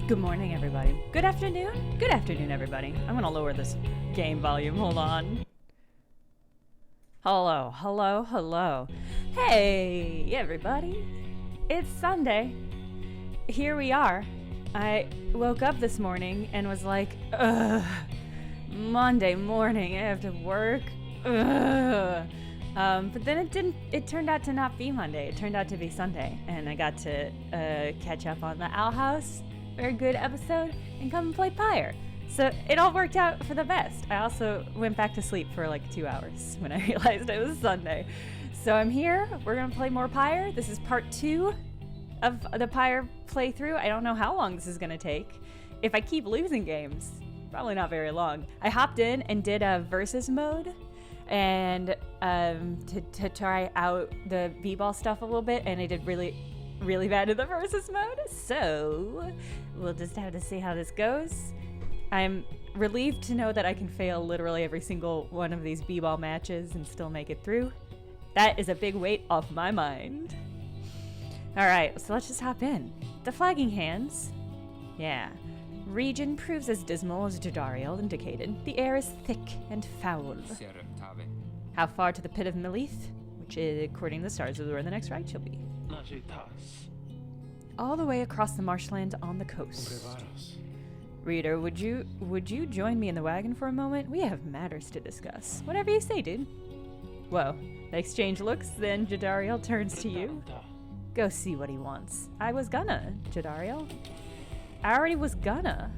Good morning, everybody. Good afternoon. Good afternoon, everybody. I'm gonna lower this game volume. Hold on. Hello, hello, hello. Hey, everybody. It's Sunday. Here we are. I woke up this morning and was like, ugh, Monday morning, I have to work. Ugh. But then it turned out to not be Monday. It turned out to be Sunday. And I got to catch up on the Owl House. Very good episode. And come and play PYRE. So it all worked out for the best. I also went back to sleep for like 2 hours when I realized it was Sunday. So I'm here. We're going to play more PYRE. This is part 2 of the PYRE playthrough. I don't know how long this is going to take. If I keep losing games, probably not very long. I hopped in and did a versus mode and to try out the b-ball stuff a little bit, and I did really bad in the versus mode. So we'll just have to see how this goes. I'm relieved to know that I can fail literally every single one of these b-ball matches and still make it through. That is a big weight off my mind. Alright, so let's just hop in. The flagging hands. Yeah. Region proves as dismal as Jadariel indicated. The air is thick and foul. How far to the pit of Melith? Which, according to the stars, is where the next ride shall be. All the way across the marshland on the coast. Reader, would you join me in the wagon for a moment? We have matters to discuss. Whatever you say, dude. Whoa. They exchange looks, then Jadariel turns to you. Go see what he wants. I was gonna, Jadariel. I already was gonna.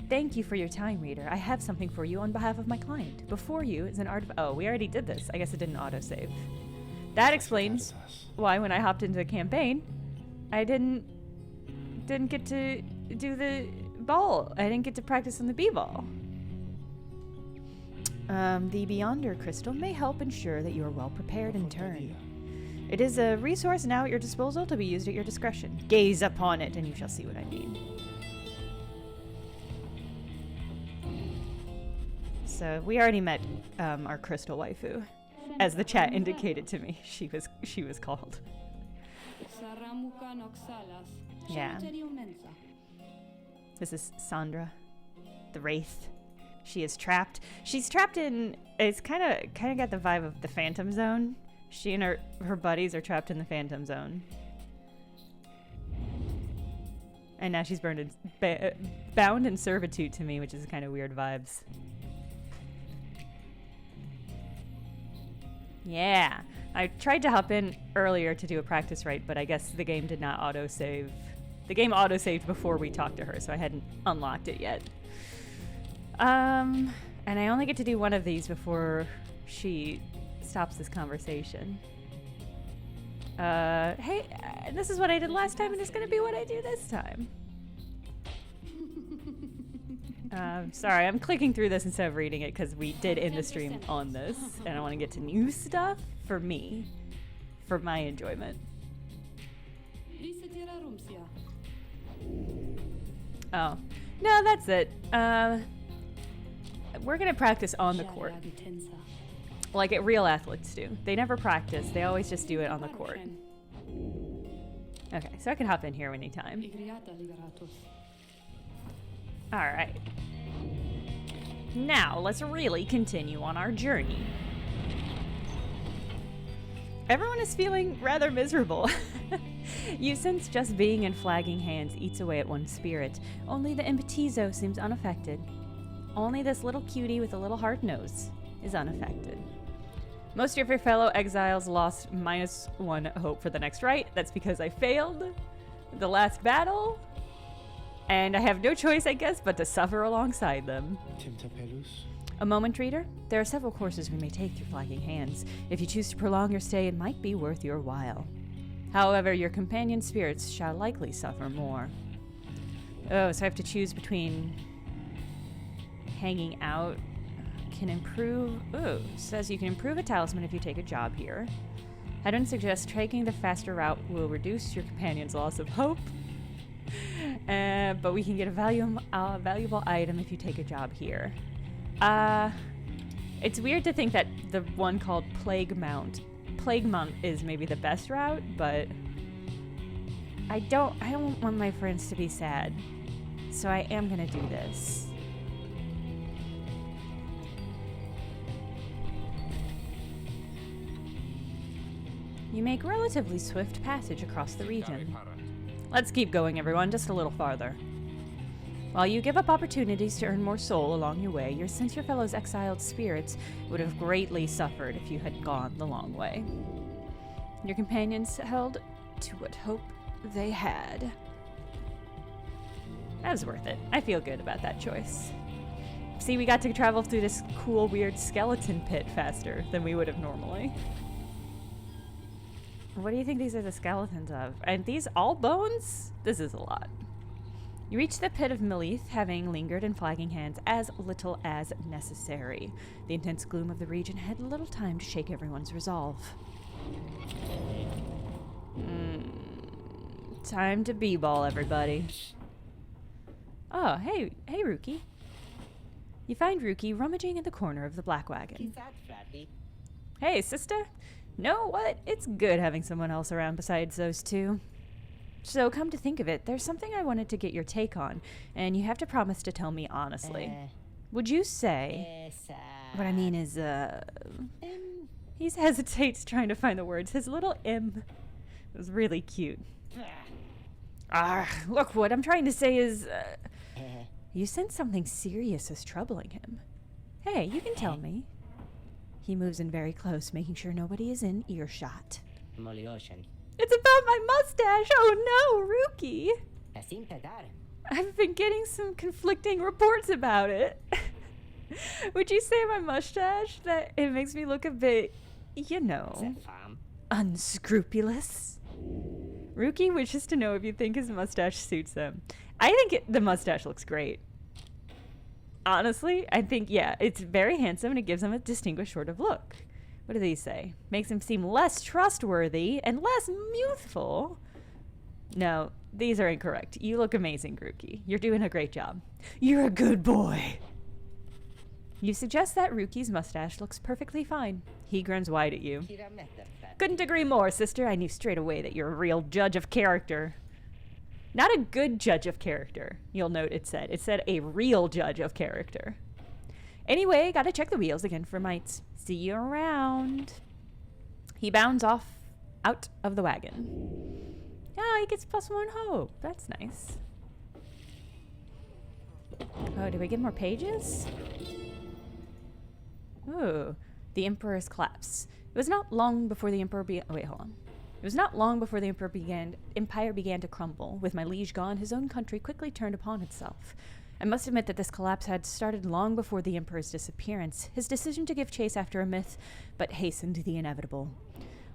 Thank you for your time, reader. I have something for you on behalf of my client. Before you is an oh, we already did this. I guess it didn't autosave. That explains why when I hopped into the campaign, I didn't get to do the ball. I didn't get to practice on the b-ball. The Beyonder crystal may help ensure that you are well prepared in turn. It is a resource now at your disposal to be used at your discretion. Gaze upon it and you shall see what I mean. So we already met our crystal waifu, as the chat indicated to me. She was called. Yeah. This is Sandra, the Wraith. She is trapped. She's trapped in. It's kind of got the vibe of the Phantom Zone. She and her buddies are trapped in the Phantom Zone. And now she's bound in servitude to me, which is kind of weird vibes. Yeah. I tried to hop in earlier to do a practice right, but I guess the game did not autosave. The game autosaved before we talked to her, so I hadn't unlocked it yet. And I only get to do one of these before she stops this conversation. Hey, this is what I did last time, and it's gonna be what I do this time. Sorry, I'm clicking through this instead of reading it because we did end the stream on this, and I want to get to new stuff for me, for my enjoyment. Oh, no, that's it. We're gonna practice on the court. Like real athletes do. They never practice. They always just do it on the court. Okay, so I can hop in here anytime. Alright. Now, let's really continue on our journey. Everyone is feeling rather miserable. You sense just being in flagging hands eats away at one's spirit. Only the Impetizo seems unaffected. Only this little cutie with a little hard nose is unaffected. Most of your fellow exiles lost -1 hope for the next right. That's because I failed the last battle, and I have no choice, I guess, but to suffer alongside them. A moment, reader. There are several courses we may take through flagging hands. If you choose to prolong your stay, it might be worth your while. However, your companion spirits shall likely suffer more. Oh, so I have to choose between hanging out. Can improve. Ooh, says you can improve a talisman if you take a job here. I don't suggest taking the faster route will reduce your companion's loss of hope. But we can get a valuable item if you take a job here. It's weird to think that the one called Plague Mount is maybe the best route, but I don't want my friends to be sad. So I am gonna do this. You make relatively swift passage across the region. Let's keep going, everyone, just a little farther. While you give up opportunities to earn more soul along your way, your sense your fellow's exiled spirits would have greatly suffered if you had gone the long way. Your companions held to what hope they had. That was worth it. I feel good about that choice. See, we got to travel through this cool, weird skeleton pit faster than we would have normally. What do you think these are the skeletons of? And these all bones? This is a lot. You reach the pit of Melith, having lingered in flagging hands as little as necessary. The intense gloom of the region had little time to shake everyone's resolve. Time to b-ball, everybody. Oh, hey, Rookie. You find Rookie rummaging in the corner of the black wagon. Hey, sister. Know what? It's good having someone else around besides those two. So, come to think of it, there's something I wanted to get your take on, and you have to promise to tell me honestly. Would you say... What I mean is, he hesitates trying to find the words. His little M was really cute. Look, what I'm trying to say is, you sense something serious is troubling him. Hey, you can tell me. He moves in very close, making sure nobody is in earshot. It's about my mustache! Oh no, Rookie! I've been getting some conflicting reports about it. Would you say my mustache, that it makes me look a bit, you know, unscrupulous? Rookie wishes to know if you think his mustache suits him. I think the mustache looks great. Honestly, I think, yeah, it's very handsome and it gives him a distinguished sort of look. What do these say? Makes him seem less trustworthy and less youthful. No, these are incorrect. You look amazing, Rookie. You're doing a great job. You're a good boy. You suggest that Rookie's mustache looks perfectly fine. He grins wide at you. Couldn't agree more, sister. I knew straight away that you're a real judge of character. Not a good judge of character, you'll note it said. It said a real judge of character. Anyway, gotta check the wheels again for mites. See you around. He bounds off out of the wagon. Oh, he gets +1 hope. That's nice. Oh, do we get more pages? Ooh, the Emperor's collapse. It was not long before the Emperor wait, hold on. It was not long before the empire began to crumble. With my liege gone, his own country quickly turned upon itself. I must admit that this collapse had started long before the Emperor's disappearance. His decision to give chase after a myth, but hastened the inevitable.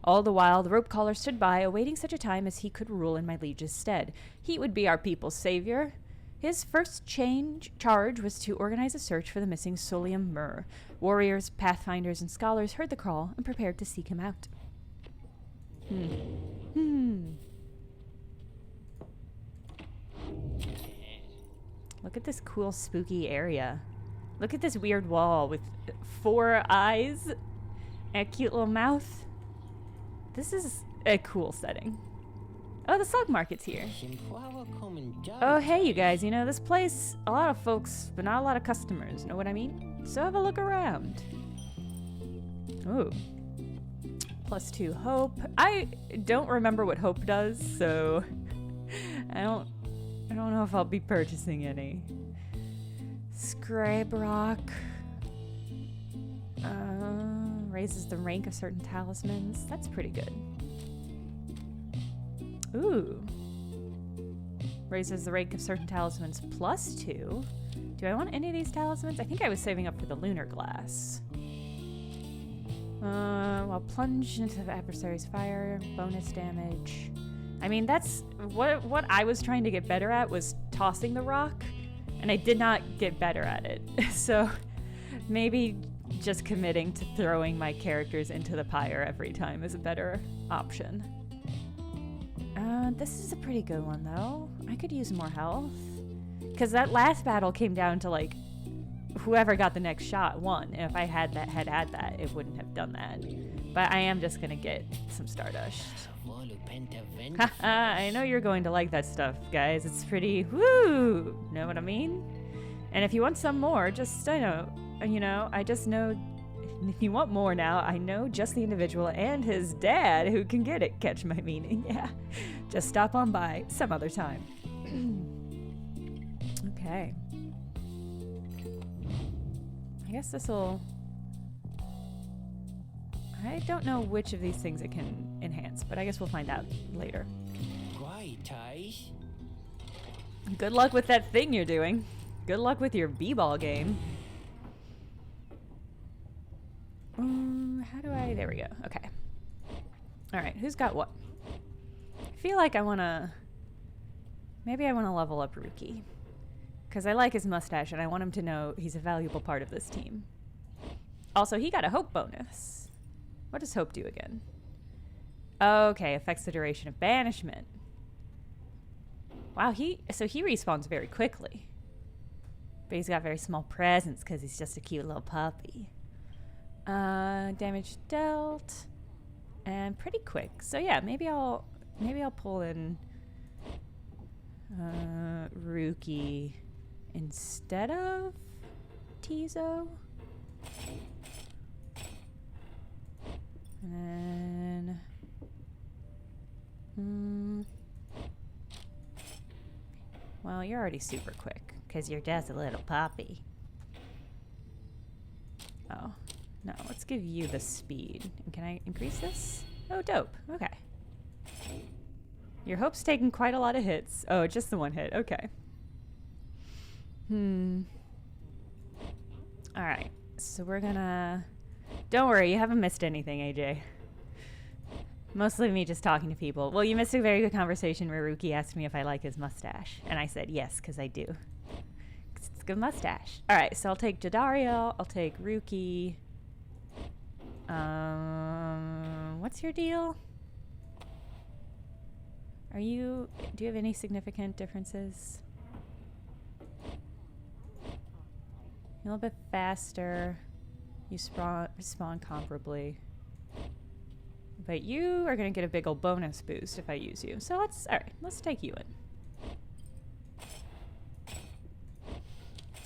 All the while, the rope caller stood by, awaiting such a time as he could rule in my liege's stead. He would be our people's savior. His first charge was to organize a search for the missing Solium Myrrh. Warriors, pathfinders, and scholars heard the call and prepared to seek him out. Look at this cool, spooky area. Look at this weird wall with 4 eyes and a cute little mouth. This is a cool setting. Oh, the slug market's here. Oh, hey, you guys. You know, this place, a lot of folks, but not a lot of customers. Know what I mean? So have a look around. Ooh. +2 hope. I don't remember what hope does, so I don't know if I'll be purchasing any. Scribe rock. Raises the rank of certain talismans. That's pretty good. Ooh. Raises the rank of certain talismans +2. Do I want any of these talismans? I think I was saving up for the lunar glass. While plunge into the adversary's fire, bonus damage. I mean, that's what I was trying to get better at was tossing the rock, and I did not get better at it. So maybe just committing to throwing my characters into the pyre every time is a better option. This is a pretty good one, though. I could use more health. Because that last battle came down to, like, whoever got the next shot won. And if I had that, it wouldn't have done that. But I am just going to get some Stardust. Haha, I know you're going to like that stuff, guys. It's pretty woo! Know what I mean? And if you want some more, just, I just know, if you want more now, I know just the individual and his dad who can get it. Catch my meaning, yeah. Just stop on by some other time. Okay. I guess this'll... I don't know which of these things it can enhance, but I guess we'll find out later. Good luck with that thing you're doing. Good luck with your b-ball game. How do I... There we go. Okay. Alright, who's got what? I feel like I want to... Maybe I want to level up Rookie. Because I like his mustache and I want him to know he's a valuable part of this team. Also, he got a hope bonus. What does hope do again? Okay, affects the duration of banishment. Wow, so he respawns very quickly. But he's got very small presence because he's just a cute little puppy. Damage dealt. And pretty quick. So yeah, maybe I'll pull in Rookie instead of Tizo. And then... Well, you're already super quick, because you're just a little puppy. Oh. No, let's give you the speed. And can I increase this? Oh, dope. Okay. Your hope's taken quite a lot of hits. Oh, just the one hit. Okay. Alright. So we're gonna... Don't worry, you haven't missed anything, AJ. Mostly me just talking to people. Well, you missed a very good conversation where Rookie asked me if I like his mustache. And I said yes, because I do. 'Cause it's a good mustache. Alright, so I'll take Jadariel. I'll take Rookie. What's your deal? Do you have any significant differences? You're a little bit faster. You spawn comparably. But you are going to get a big old bonus boost if I use you. So let's take you in.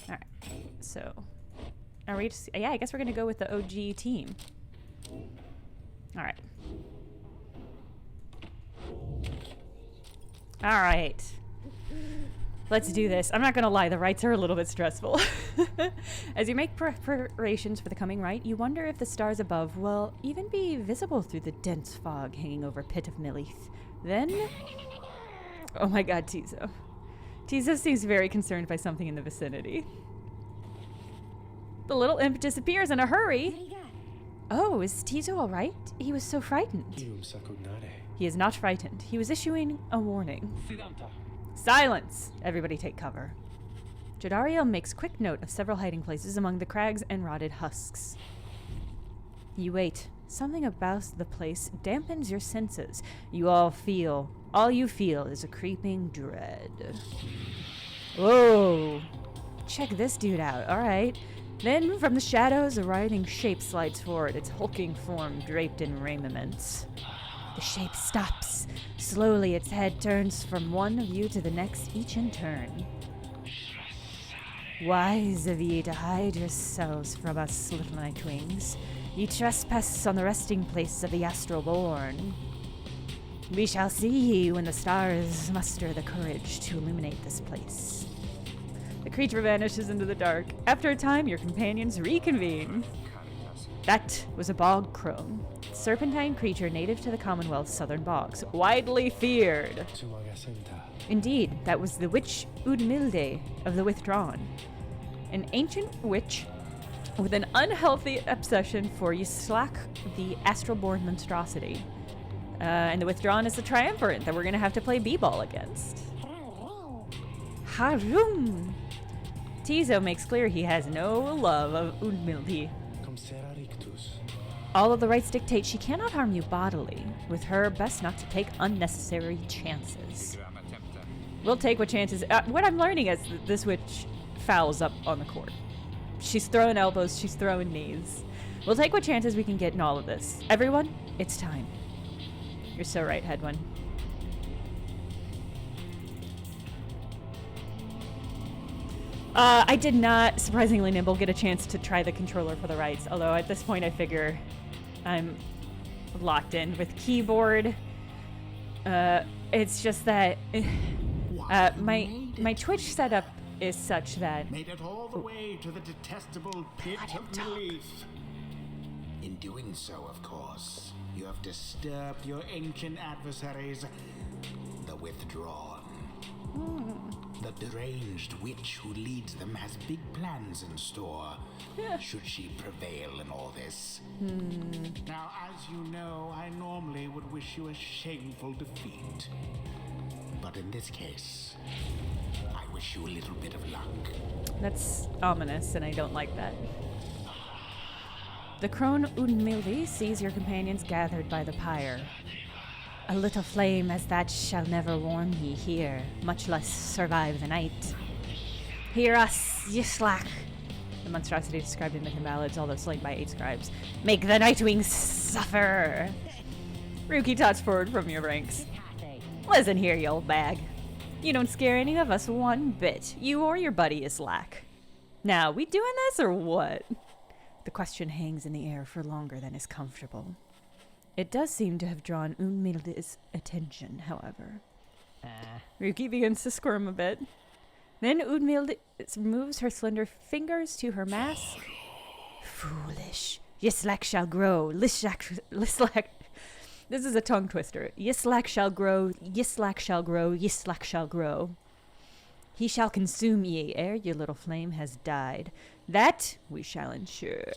Alright, so are we just, yeah, I guess we're going to go with the OG team. Alright. Alright. Let's do this. I'm not gonna lie, the rites are a little bit stressful. As you make preparations for the coming rite, you wonder if the stars above will even be visible through the dense fog hanging over Pit of Millith. Then... Oh my god, Tizo. Tizo seems very concerned by something in the vicinity. The little imp disappears in a hurry. Oh, is Tizo alright? He was so frightened. He is not frightened. He was issuing a warning. Silence! Everybody take cover. Jadariel makes quick note of several hiding places among the crags and rotted husks. You wait. Something about the place dampens your senses. All you feel is a creeping dread. Whoa! Check this dude out, alright. Then, from the shadows, a writhing shape slides forward, its hulking form draped in raiment. The shape stops. Slowly, its head turns from one of you to the next, each in turn. Wise of ye to hide yourselves from us, little nightwings. Ye trespass on the resting place of the astral born. We shall see ye when the stars muster the courage to illuminate this place. The creature vanishes into the dark. After a time, your companions reconvene. That was a bog crone, serpentine creature native to the Commonwealth's southern bogs, widely feared. Indeed, that was the witch Udmilde of the Withdrawn, an ancient witch with an unhealthy obsession for Yislak, the astral-born monstrosity. And the Withdrawn is the triumvirate that we're going to have to play b-ball against. Harum! Tizo makes clear he has no love of Udmilde. All of the rites dictate she cannot harm you bodily. With her, best not to take unnecessary chances. We'll take what chances... what I'm learning is that this witch fouls up on the court. She's throwing elbows, she's throwing knees. We'll take what chances we can get in all of this. Everyone, it's time. You're so right, Hedwyn. I did not, surprisingly nimble, get a chance to try the controller for the rights, although at this point I figure I'm locked in with keyboard. It's just that my Twitch setup is such that... Made it all the way to the detestable pit of Lilith. In doing so, of course, you have disturbed your ancient adversaries, the Withdrawn. The deranged witch who leads them has big plans in store, should she prevail in all this. Now, as you know, I normally would wish you a shameful defeat. But in this case, I wish you a little bit of luck. That's ominous, and I don't like that. The crone Unmildi sees your companions gathered by the pyre. A little flame as that shall never warm ye here, much less survive the night. Hear us, ye slack. The monstrosity described in the hymn ballads, although slain by 8 scribes. Make the Nightwings suffer! Ruki tots forward from your ranks. Listen here, you old bag. You don't scare any of us one bit. You or your buddy is slack. Now, we doing this or what? The question hangs in the air for longer than is comfortable. It does seem to have drawn Unmilde's attention, however. Ruki begins to squirm a bit. Then Unmilde moves her slender fingers to her mask. Foolish. Yislak shall grow. Lislak. This is a tongue twister. Yislak shall grow. Yislak shall grow. Yislak shall grow. He shall consume ye ere your little flame has died. That we shall ensure.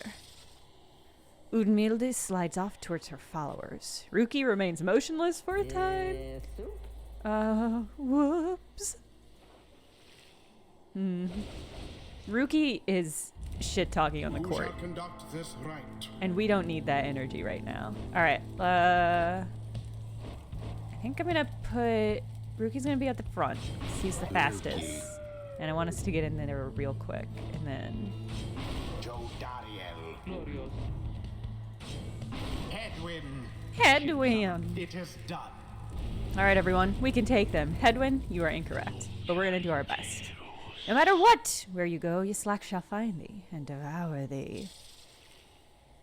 Udmilde slides off towards her followers. Ruki remains motionless for a time. Whoops. Ruki is shit-talking on the court. Shall conduct this right? And we don't need that energy right now. Alright, I think I'm gonna put... Ruki's gonna be at the front, because he's the fastest. And I want us to get in there real quick. And then... Joe Dariel. Hedwyn! It is done. Alright, everyone. We can take them. Hedwyn, you are incorrect. But we're gonna do our best. No matter what, where you go, Yislak shall find thee and devour thee.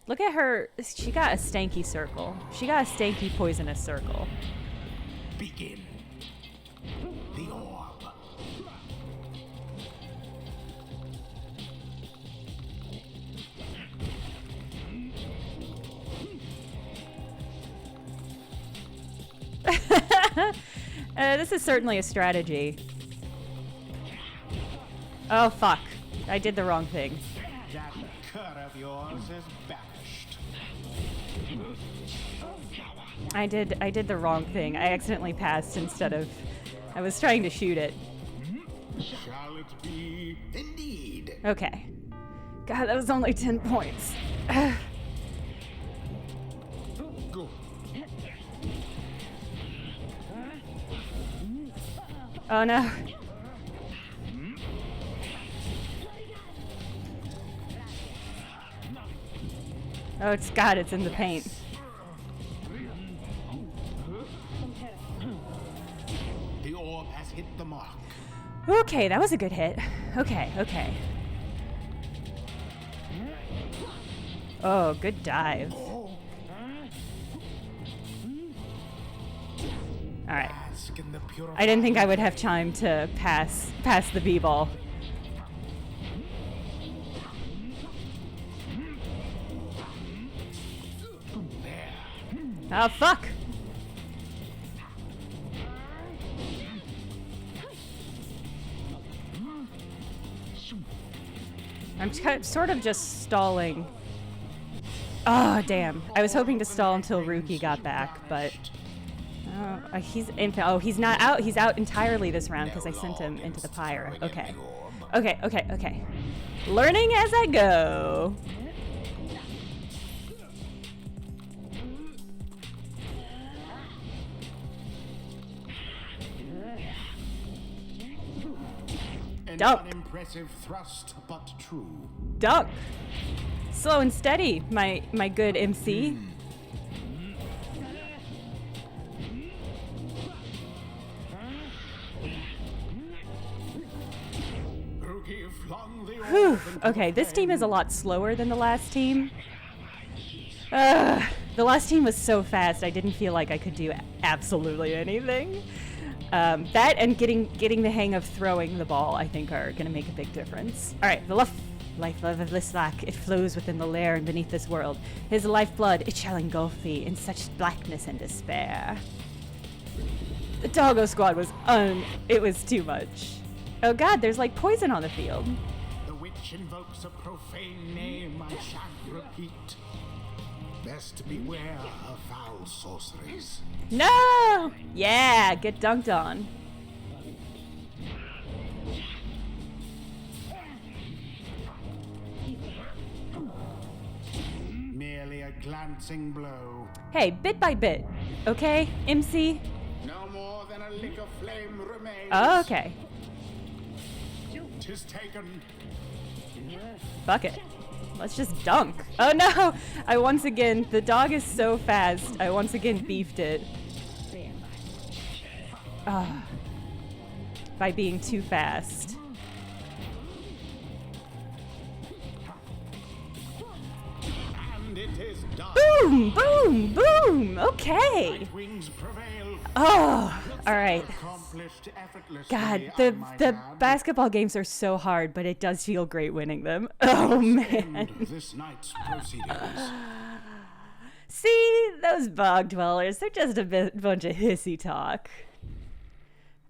Look at her. She got a stanky circle. She got a stanky poisonous circle. Begin. The orb. This is certainly a strategy. Oh, fuck. I did the wrong thing. That cur of yours is banished. I did the wrong thing. I accidentally passed instead of... I was trying to shoot it. Shall it be? Indeed. Okay. God, that was only 10 points. Go. Oh no. Oh, it's God, it's in the paint. The orb has hit the mark. Okay, that was a good hit. Okay. Oh, good dive. Alright. I didn't think I would have time to pass the b-ball. Oh, fuck! I'm sort of just stalling. Oh, damn. I was hoping to stall until Ruki got back, but... he's not out. He's out entirely this round because I sent him into the pyre. Okay. Learning as I go. Dunk. Unimpressive thrust, but true. Dunk. Slow and steady, my good MC. Whew. Okay, this team is a lot slower than the last team. The last team was so fast, I didn't feel like I could do absolutely anything. That and getting the hang of throwing the ball, I think, are going to make a big difference. All right, the life of Lislak, it flows within the lair and beneath this world. His lifeblood, it shall engulf thee in such blackness and despair. The doggo squad was it was too much. Oh god, there's like poison on the field. The witch invokes a profane name I shan't repeat. Best beware of foul sorceries. No! Yeah, get dunked on. Merely a glancing blow. Hey, bit by bit, okay, MC? No more than a lick of flame remains. Oh, okay. 'Tis taken. Fuck it. Let's just dunk. Oh no! The dog is so fast. I once again beefed it. By being too fast. And it is done. Boom! Boom! Boom! Okay! Wings prevail. Oh! Alright. Accomplished effortlessly, God, I the might the add. basketball games are so hard, but it does feel great winning them. Oh man. End this night's proceedings. See, those bog dwellers, they're just a bunch of hissy talk.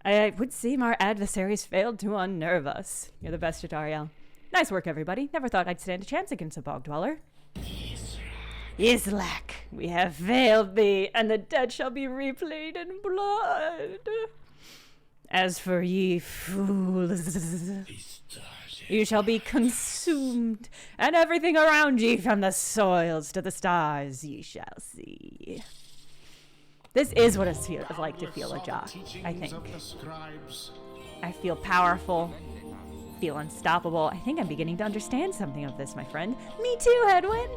I would seem our adversaries failed to unnerve us. You're the best, Jadariel. Nice work, everybody. Never thought I'd stand a chance against a bog dweller. Islak, we have failed thee, and the dead shall be replayed in blood. As for ye fools, you shall be consumed, and everything around ye, from the soils to the stars, ye shall see. This is what it's like to feel a jock, I think. I feel powerful, feel unstoppable. I think I'm beginning to understand something of this, my friend. Me too, Hedwin!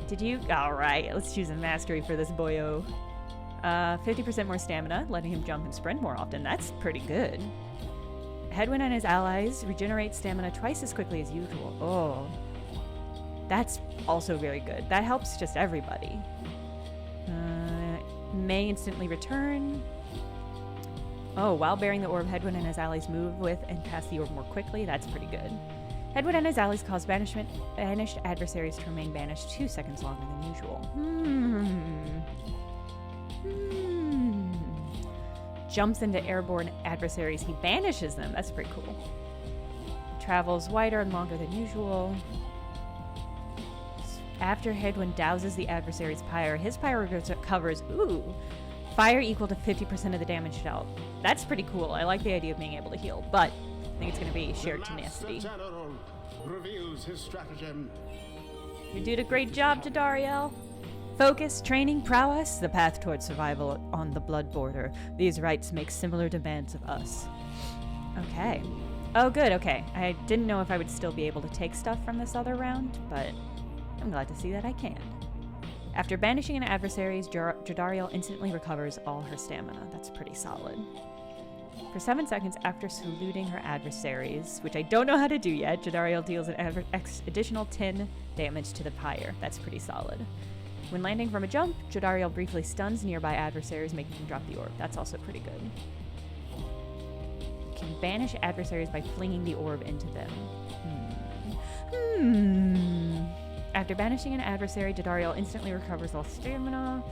Did you? Alright, let's choose a mastery for this boyo. 50% more stamina, letting him jump and sprint more often. That's pretty good. Hedwin and his allies regenerate stamina twice as quickly as usual. Oh. That's also very good. That helps just everybody. May instantly return. Oh, while bearing the orb, Hedwin and his allies move with and pass the orb more quickly. That's pretty good. Hedwin and his allies cause banished adversaries to remain banished 2 seconds longer than usual. Jumps into airborne adversaries. He banishes them. That's pretty cool. Travels wider and longer than usual. After Hedwin douses the adversary's pyre, his pyre covers, fire equal to 50% of the damage dealt. That's pretty cool. I like the idea of being able to heal, but I think it's going to be shared tenacity. General reveals his stratagem. You did a great job, Jadariel. Focus, training, prowess, the path towards survival on the blood border. These rites make similar demands of us. Okay. Oh, good, okay. I didn't know if I would still be able to take stuff from this other round, but I'm glad to see that I can. After banishing an adversary, Jadariel instantly recovers all her stamina. That's pretty solid. For 7 seconds after saluting her adversaries, which I don't know how to do yet, Jadariel deals an additional 10 damage to the pyre. That's pretty solid. When landing from a jump, Jadariel briefly stuns nearby adversaries, making them drop the orb. That's also pretty good. Can banish adversaries by flinging the orb into them. After banishing an adversary, Jadariel instantly recovers all stamina.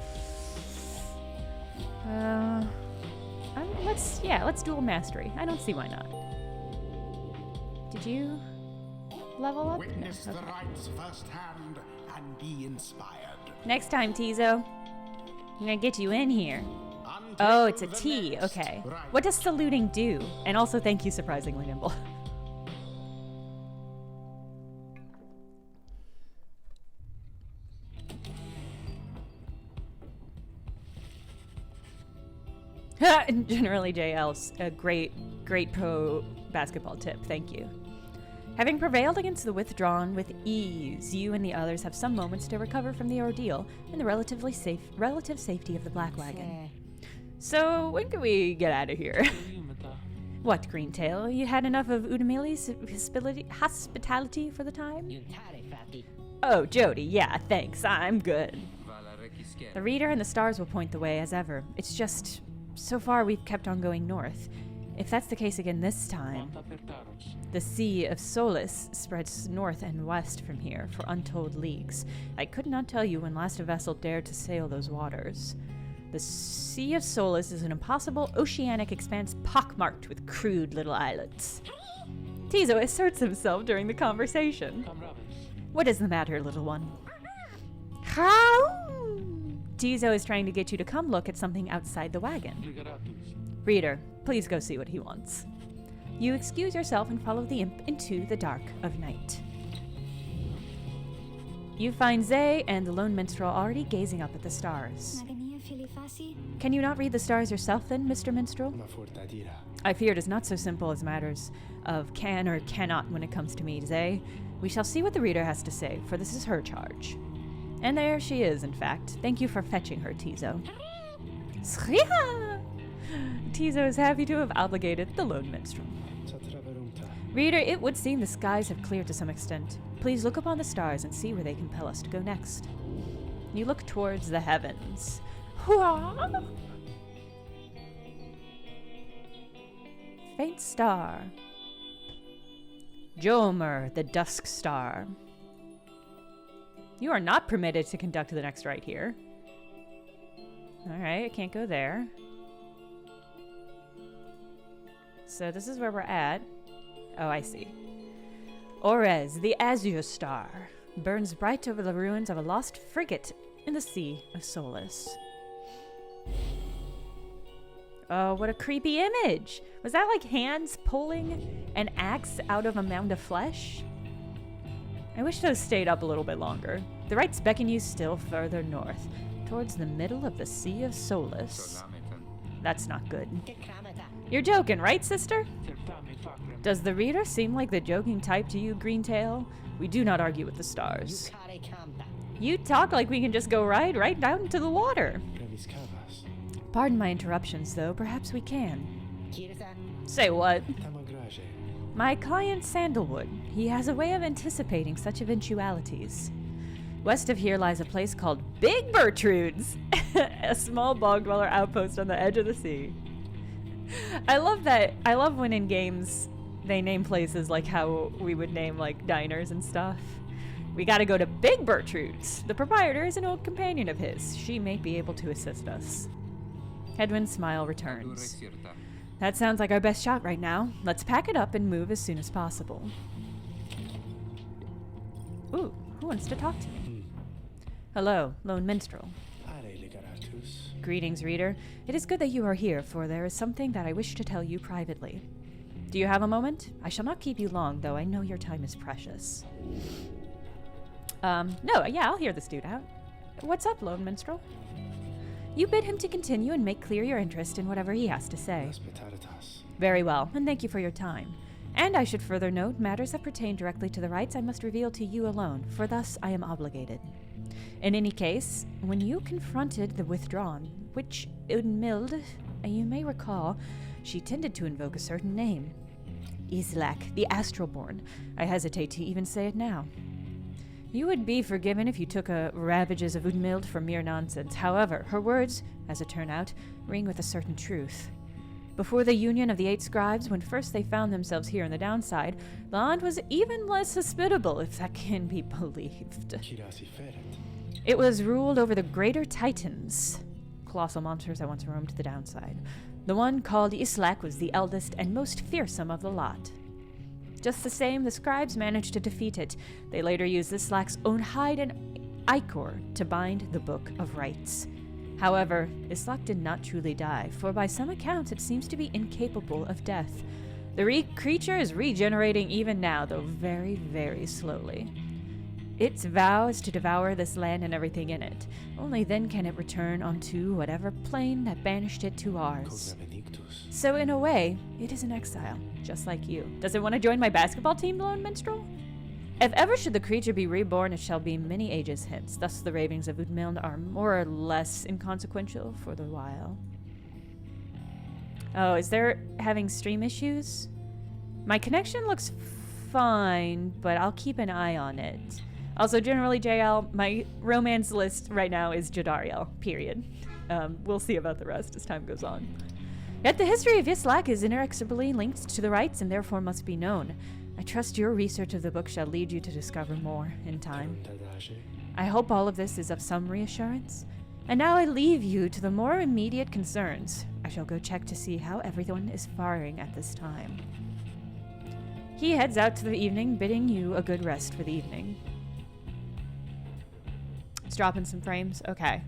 Let's dual mastery. I don't see why not. Did you level up? Witness No. the Okay. rites firsthand and be inspired. Next time, Tizo. I'm gonna get you in here. Until Oh, it's a the T. next Okay. rite. What does saluting do? And also, thank you, surprisingly nimble. Generally, JL's a great pro basketball tip. Thank you. Having prevailed against the withdrawn with ease, you and the others have some moments to recover from the ordeal in the relative safety of the Black Wagon. So, when can we get out of here? What, Greentail? You had enough of Udamili's hospitality for the time? Oh, Jody, yeah, thanks. I'm good. The reader and the stars will point the way as ever. It's just, so far we've kept on going north. If that's the case again this time, the Sea of Solace spreads north and west from here for untold leagues. I could not tell you when last a vessel dared to sail those waters. The Sea of Solace is an impossible oceanic expanse pockmarked with crude little islets. Tizo asserts himself during the conversation. What is the matter, little one? How? Tizo is trying to get you to come look at something outside the wagon. Reader, please go see what he wants. You excuse yourself and follow the imp into the dark of night. You find Zay and the lone minstrel already gazing up at the stars. Can you not read the stars yourself then, Mr. Minstrel? I fear it is not so simple as matters of can or cannot when it comes to me, Zay. We shall see what the reader has to say, for this is her charge. And there she is, in fact. Thank you for fetching her, Tizo. Tizo is happy to have obligated the lone minstrel. Reader, it would seem the skies have cleared to some extent. Please look upon the stars and see where they compel us to go next. You look towards the heavens. Hurrah! Faint star. Jomer, the dusk star. You are not permitted to conduct the next rite here. Alright, I can't go there. So this is where we're at. Oh, I see. Orez, the azure star, burns bright over the ruins of a lost frigate in the Sea of Solace. Oh, what a creepy image! Was that like hands pulling an axe out of a mound of flesh? I wish those stayed up a little bit longer. The rites beckon you still further north, towards the middle of the Sea of Solace. That's not good. You're joking, right, sister? Does the reader seem like the joking type to you, Greentail? We do not argue with the stars. You talk like we can just go right down to the water. Pardon my interruptions, though. Perhaps we can. Say what? My client Sandalwood. He has a way of anticipating such eventualities. West of here lies a place called Big Bertrude's, a small bog dweller outpost on the edge of the sea. I love that. I love when in games they name places like how we would name like diners and stuff. We gotta go to Big Bertrude's. The proprietor is an old companion of his. She may be able to assist us. Hedwin's smile returns. That sounds like our best shot right now. Let's pack it up and move as soon as possible. Ooh, who wants to talk to me? Hello, lone minstrel. Greetings, reader. It is good that you are here, for there is something that I wish to tell you privately. Do you have a moment? I shall not keep you long, though I know your time is precious. No, yeah, I'll hear this dude out. What's up, lone minstrel? You bid him to continue and make clear your interest in whatever he has to say. Very well, and thank you for your time. And I should further note, matters that pertain directly to the rites I must reveal to you alone, for thus I am obligated. In any case, when you confronted the withdrawn, which Udmild, you may recall, she tended to invoke a certain name. Islak, the Astralborn. I hesitate to even say it now. You would be forgiven if you took ravages of Udmild for mere nonsense. However, her words, as it turned out, ring with a certain truth. Before the union of the 8 scribes, when first they found themselves here in the downside, the land was even less hospitable, if that can be believed. It was ruled over the greater titans, colossal monsters that once roamed the downside. The one called Islak was the eldest and most fearsome of the lot. Just the same, the scribes managed to defeat it. They later used Islak's own hide and ichor to bind the Book of Rites. However, Islak did not truly die, for by some accounts it seems to be incapable of death. The creature is regenerating even now, though very, very slowly. Its vow is to devour this land and everything in it. Only then can it return onto whatever plane that banished it to ours. So in a way, it is an exile, just like you. Does it want to join my basketball team, lone minstrel? If ever should the creature be reborn, it shall be many ages hence. Thus the ravings of Udmild are more or less inconsequential for the while. Oh, is there having stream issues? My connection looks fine, but I'll keep an eye on it. Also, generally, JL, my romance list right now is Jadariel, period. We'll see about the rest as time goes on. Yet the history of Yislak is inexorably linked to the rites and therefore must be known. I trust your research of the book shall lead you to discover more in time. I hope all of this is of some reassurance. And now I leave you to the more immediate concerns. I shall go check to see how everyone is faring at this time. He heads out to the evening, bidding you a good rest for the evening. It's dropping some frames. Okay.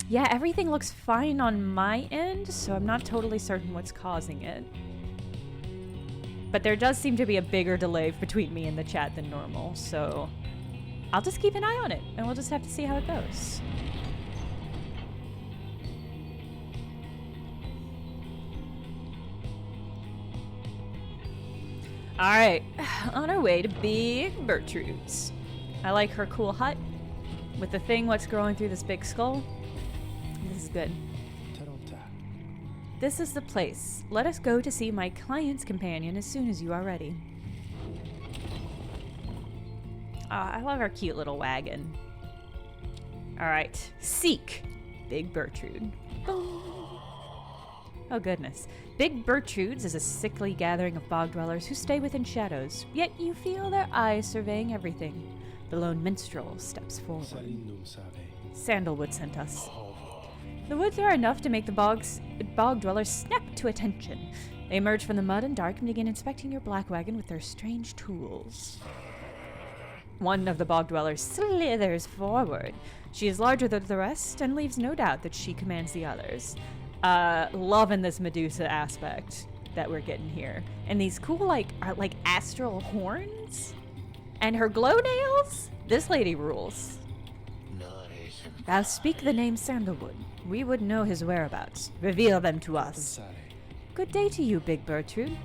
Yeah, everything looks fine on my end, so I'm not totally certain what's causing it. But there does seem to be a bigger delay between me and the chat than normal, so I'll just keep an eye on it, and we'll just have to see how it goes. Alright, on our way to Big Bertrude's. I like her cool hut with the thing what's growing through this big skull. This is good. This is the place. Let us go to see my client's companion as soon as you are ready. I love our cute little wagon. Alright, seek Big Bertrude. Oh goodness. Big Bertrude's is a sickly gathering of bog dwellers who stay within shadows, yet you feel their eyes surveying everything. The lone minstrel steps forward. Sandalwood sent us. The woods are enough to make the bog dwellers snap to attention. They emerge from the mud and dark and begin inspecting your black wagon with their strange tools. One of the bog dwellers slithers forward. She is larger than the rest and leaves no doubt that she commands the others. Loving this Medusa aspect that we're getting here. And these cool, like astral horns? And her glow nails? This lady rules. Nice. Thou speak the name Sandalwood. We would know his whereabouts. Reveal them to us. Good day to you, Big Bertrude.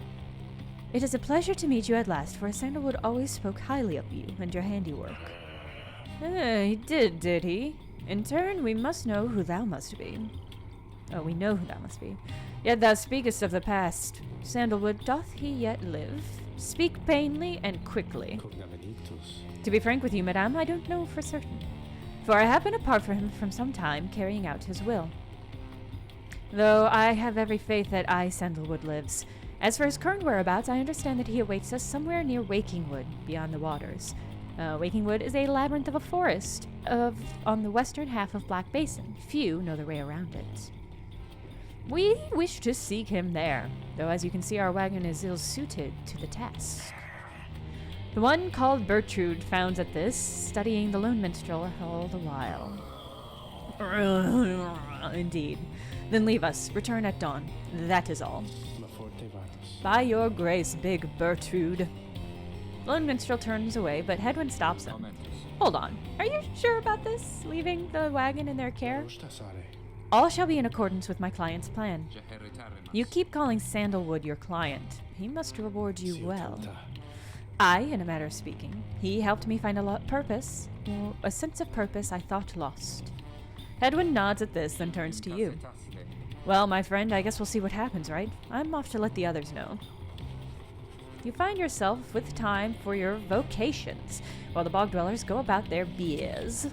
It is a pleasure to meet you at last, for Sandalwood always spoke highly of you and your handiwork. He did he? In turn, we must know who thou must be. Oh, we know who thou must be. Yet thou speakest of the past. Sandalwood, doth he yet live? Speak plainly and quickly. To be frank with you, madame, I don't know for certain, for I have been apart from him from some time, carrying out his will. Though I have every faith that Sandalwood lives. As for his current whereabouts, I understand that he awaits us somewhere near Wakingwood, beyond the waters. Wakingwood is a labyrinth of a forest on the western half of Black Basin. Few know their way around it. We wish to seek him there, though as you can see our wagon is ill-suited to the task. The one called Bertrude founds at this, studying the lone minstrel all the while. Indeed. Then leave us. Return at dawn. That is all. By your grace, Big Bertrude. Lone minstrel turns away, but Hedwyn stops him. Hold on. Are you sure about this? Leaving the wagon in their care? All shall be in accordance with my client's plan. You keep calling Sandalwood your client. He must reward you well. In a matter of speaking, he helped me find a sense of purpose I thought lost. Hedwyn nods at this, then turns to you. Well, my friend, I guess we'll see what happens, right? I'm off to let the others know. You find yourself with time for your vocations, while the bog dwellers go about their biz.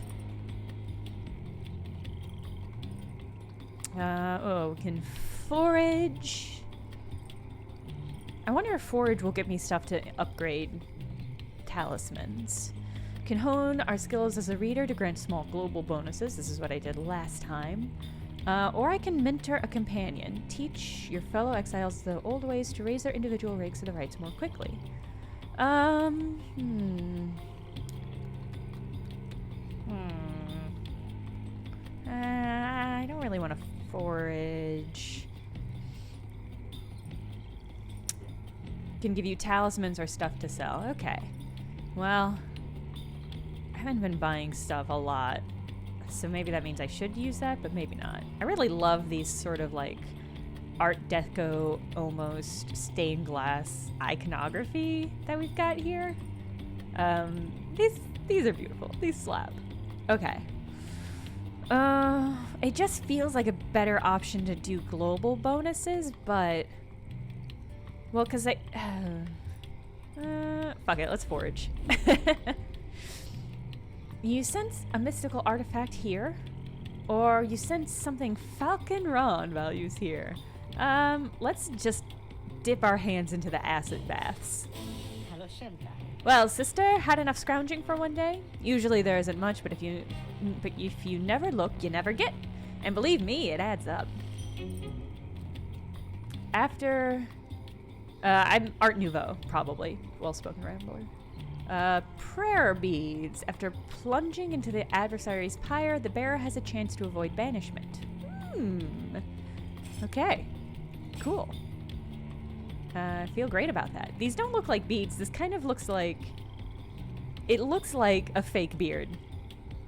We can forage. I wonder if forage will get me stuff to upgrade talismans. Can hone our skills as a reader to grant small global bonuses. This is what I did last time. Or I can mentor a companion. Teach your fellow exiles the old ways to raise their individual ranks to the rights more quickly. I don't really want to forage. Can give you talismans or stuff to sell. Okay. Well, I haven't been buying stuff a lot, so maybe that means I should use that, but maybe not. I really love these sort of like Art Deco, almost stained glass iconography that we've got here. These are beautiful. These slap. Okay. It just feels like a better option to do global bonuses, but... Well, because I... fuck it, let's forage. You sense a mystical artifact here? Or you sense something Falcon Ron values here? Let's just dip our hands into the acid baths. Well, sister, had enough scrounging for one day? Usually there isn't much, but if you never look, you never get. And believe me, it adds up. After... I'm Art Nouveau, probably. Well-spoken rambler. Prayer beads. After plunging into the adversary's pyre, the bearer has a chance to avoid banishment. Okay. Cool. I feel great about that. These don't look like beads. This kind of looks like... It looks like a fake beard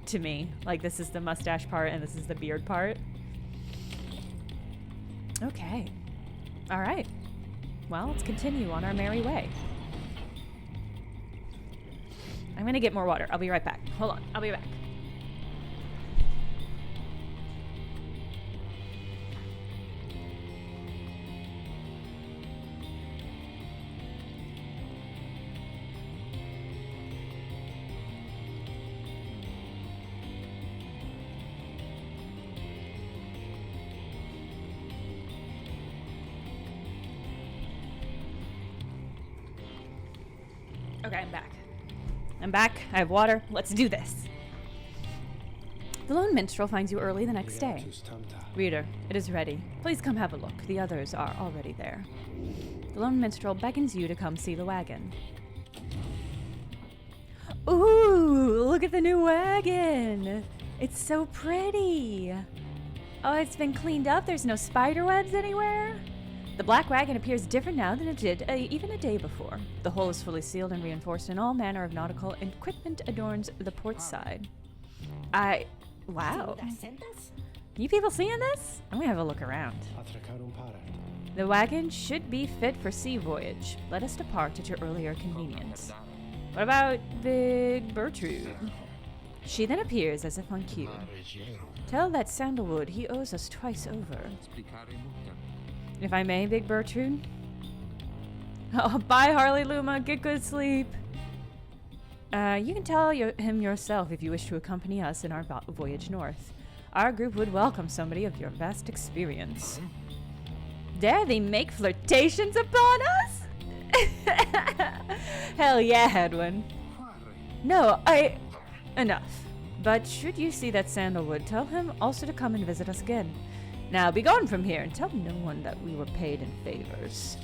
to me. Like this is the mustache part and this is the beard part. Okay. All right. Well, let's continue on our merry way. I'm gonna get more water. I'll be right back. Hold on. I'll be back. Okay, I'm back. I'm back. I have water. Let's do this. The lone minstrel finds you early the next day. Reader, it is ready. Please come have a look. The others are already there. The lone minstrel beckons you to come see the wagon. Ooh, look at the new wagon. It's so pretty. Oh, it's been cleaned up. There's no spider webs anywhere. The black wagon appears different now than it did even a day before. The hull is fully sealed and reinforced, and all manner of nautical equipment adorns the port side. Wow. You people seeing this? I'm gonna have a look around. The wagon should be fit for sea voyage. Let us depart at your earlier convenience. What about Big Bertrude? She then appears as if on cue. Tell that Sandalwood he owes us twice over. If I may, Big Bertrude. Oh, bye, Harley Luma. Get good sleep. You can tell him yourself if you wish to accompany us in our voyage north. Our group would welcome somebody of your vast experience. Dare they make flirtations upon us? Hell yeah, Hedwin. No, Enough. But should you see that Sandalwood, tell him also to come and visit us again. Now be gone from here and tell no one that we were paid in favors.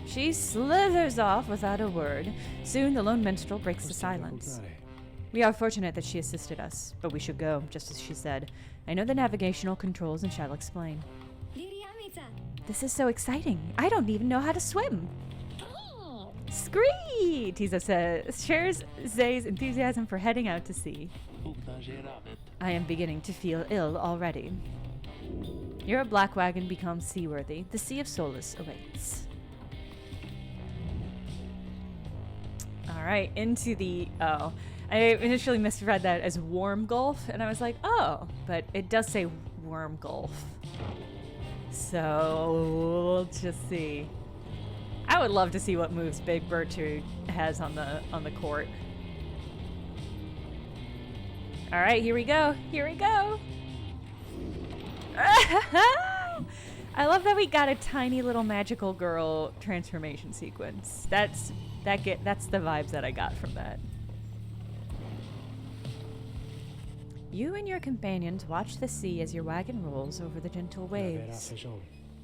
She slithers off without a word. Soon the lone minstrel breaks the silence. We are fortunate that she assisted us, but we should go, just as she said. I know the navigational controls and shall explain. This is so exciting. I don't even know how to swim. Scree! Tizo shares Zay's enthusiasm for heading out to sea. I am beginning to feel ill already. Your black wagon becomes seaworthy. The Sea of Solace awaits. Alright, into the... Oh. I initially misread that as Worm Gulf, and I was like, oh. But it does say Worm Gulf. So, let's just see. I would love to see what moves Big Bertrude has on the court. Alright, here we go. Here we go. I love that we got a tiny little magical girl transformation sequence. That's the vibes that I got from that. You and your companions watch the sea as your wagon rolls over the gentle waves.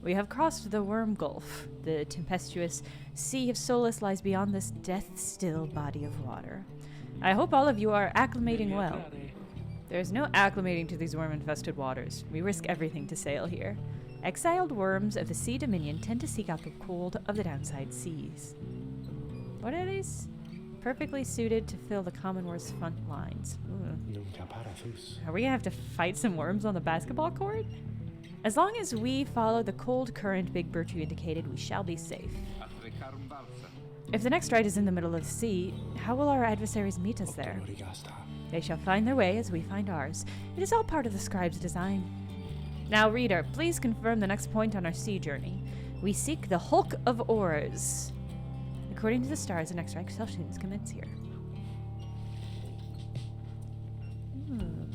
We have crossed the Worm Gulf. The tempestuous Sea of Solace lies beyond this death-still body of water. I hope all of you are acclimating well. There is no acclimating to these worm-infested waters. We risk everything to sail here. Exiled worms of the Sea Dominion tend to seek out the cold of the downside seas. What are these? Perfectly suited to fill the Common War's front lines. Ooh. Are we gonna have to fight some worms on the basketball court? As long as we follow the cold current Big Bertrude indicated, we shall be safe. If the next ride is in the middle of the sea, how will our adversaries meet us there? They shall find their way as we find ours. It is all part of the scribe's design. Now, reader, please confirm the next point on our sea journey. We seek the Hulk of Ores. According to the stars, the next executions commence here.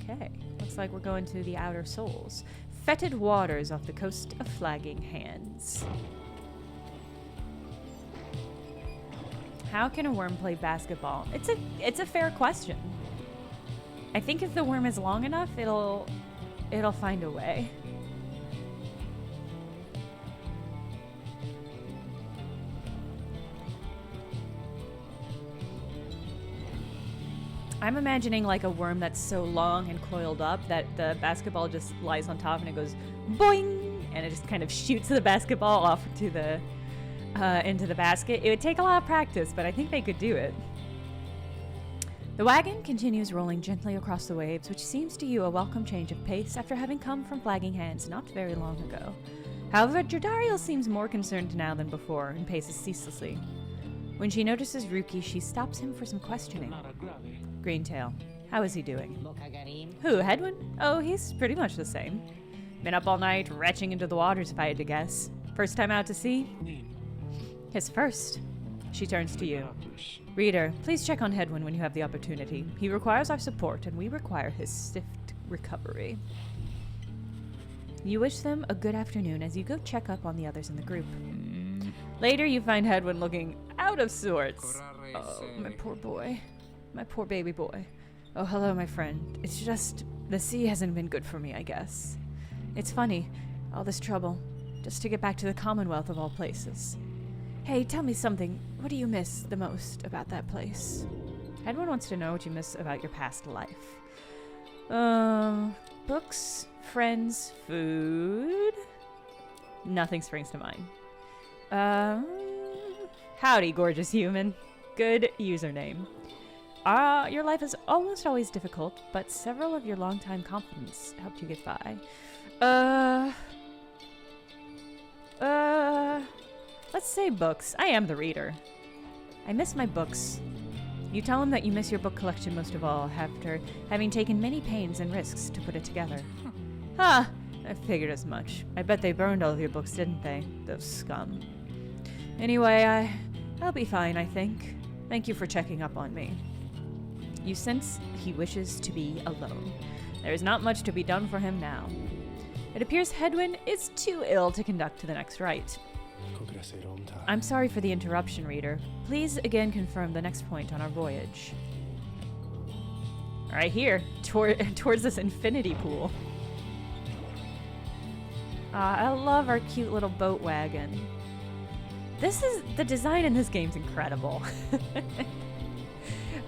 Okay. Looks like we're going to the Outer Souls. Fetid waters off the coast of Flagging Hands. How can a worm play basketball? It's a fair question. I think if the worm is long enough, it'll find a way. I'm imagining like a worm that's so long and coiled up that the basketball just lies on top and it goes boing, and it just kind of shoots the basketball off into the basket. It would take a lot of practice, but I think they could do it. The wagon continues rolling gently across the waves, which seems to you a welcome change of pace after having come from Flagging Hands not very long ago. However, Jadariel seems more concerned now than before and paces ceaselessly. When she notices Ruki, she stops him for some questioning. Greentail, how is he doing? Who, Hedwin? Oh, he's pretty much the same. Been up all night, retching into the waters if I had to guess. First time out to sea? His first. She turns to you. Reader, please check on Hedwin when you have the opportunity. He requires our support, and we require his swift recovery. You wish them a good afternoon as you go check up on the others in the group. Later, you find Hedwin looking out of sorts. Oh, my poor boy. My poor baby boy. Oh, hello, my friend. It's just, the sea hasn't been good for me, I guess. It's funny, all this trouble, just to get back to the Commonwealth of all places. Hey, tell me something. What do you miss the most about that place? Hedwin wants to know what you miss about your past life. Books, friends, food. Nothing springs to mind. Howdy, gorgeous human. Good username. Your life is almost always difficult, but several of your longtime confidants helped you get by. Let's say books. I am the reader. I miss my books. You tell him that you miss your book collection most of all, after having taken many pains and risks to put it together. I figured as much. I bet they burned all of your books, didn't they? Those scum. Anyway, I'll be fine, I think. Thank you for checking up on me. You sense he wishes to be alone. There is not much to be done for him now. It appears Hedwin is too ill to conduct to the next rite. I'm sorry for the interruption, reader. Please again confirm the next point on our voyage. Right here, towards this infinity pool. I love our cute little boat wagon. The design in this game's incredible.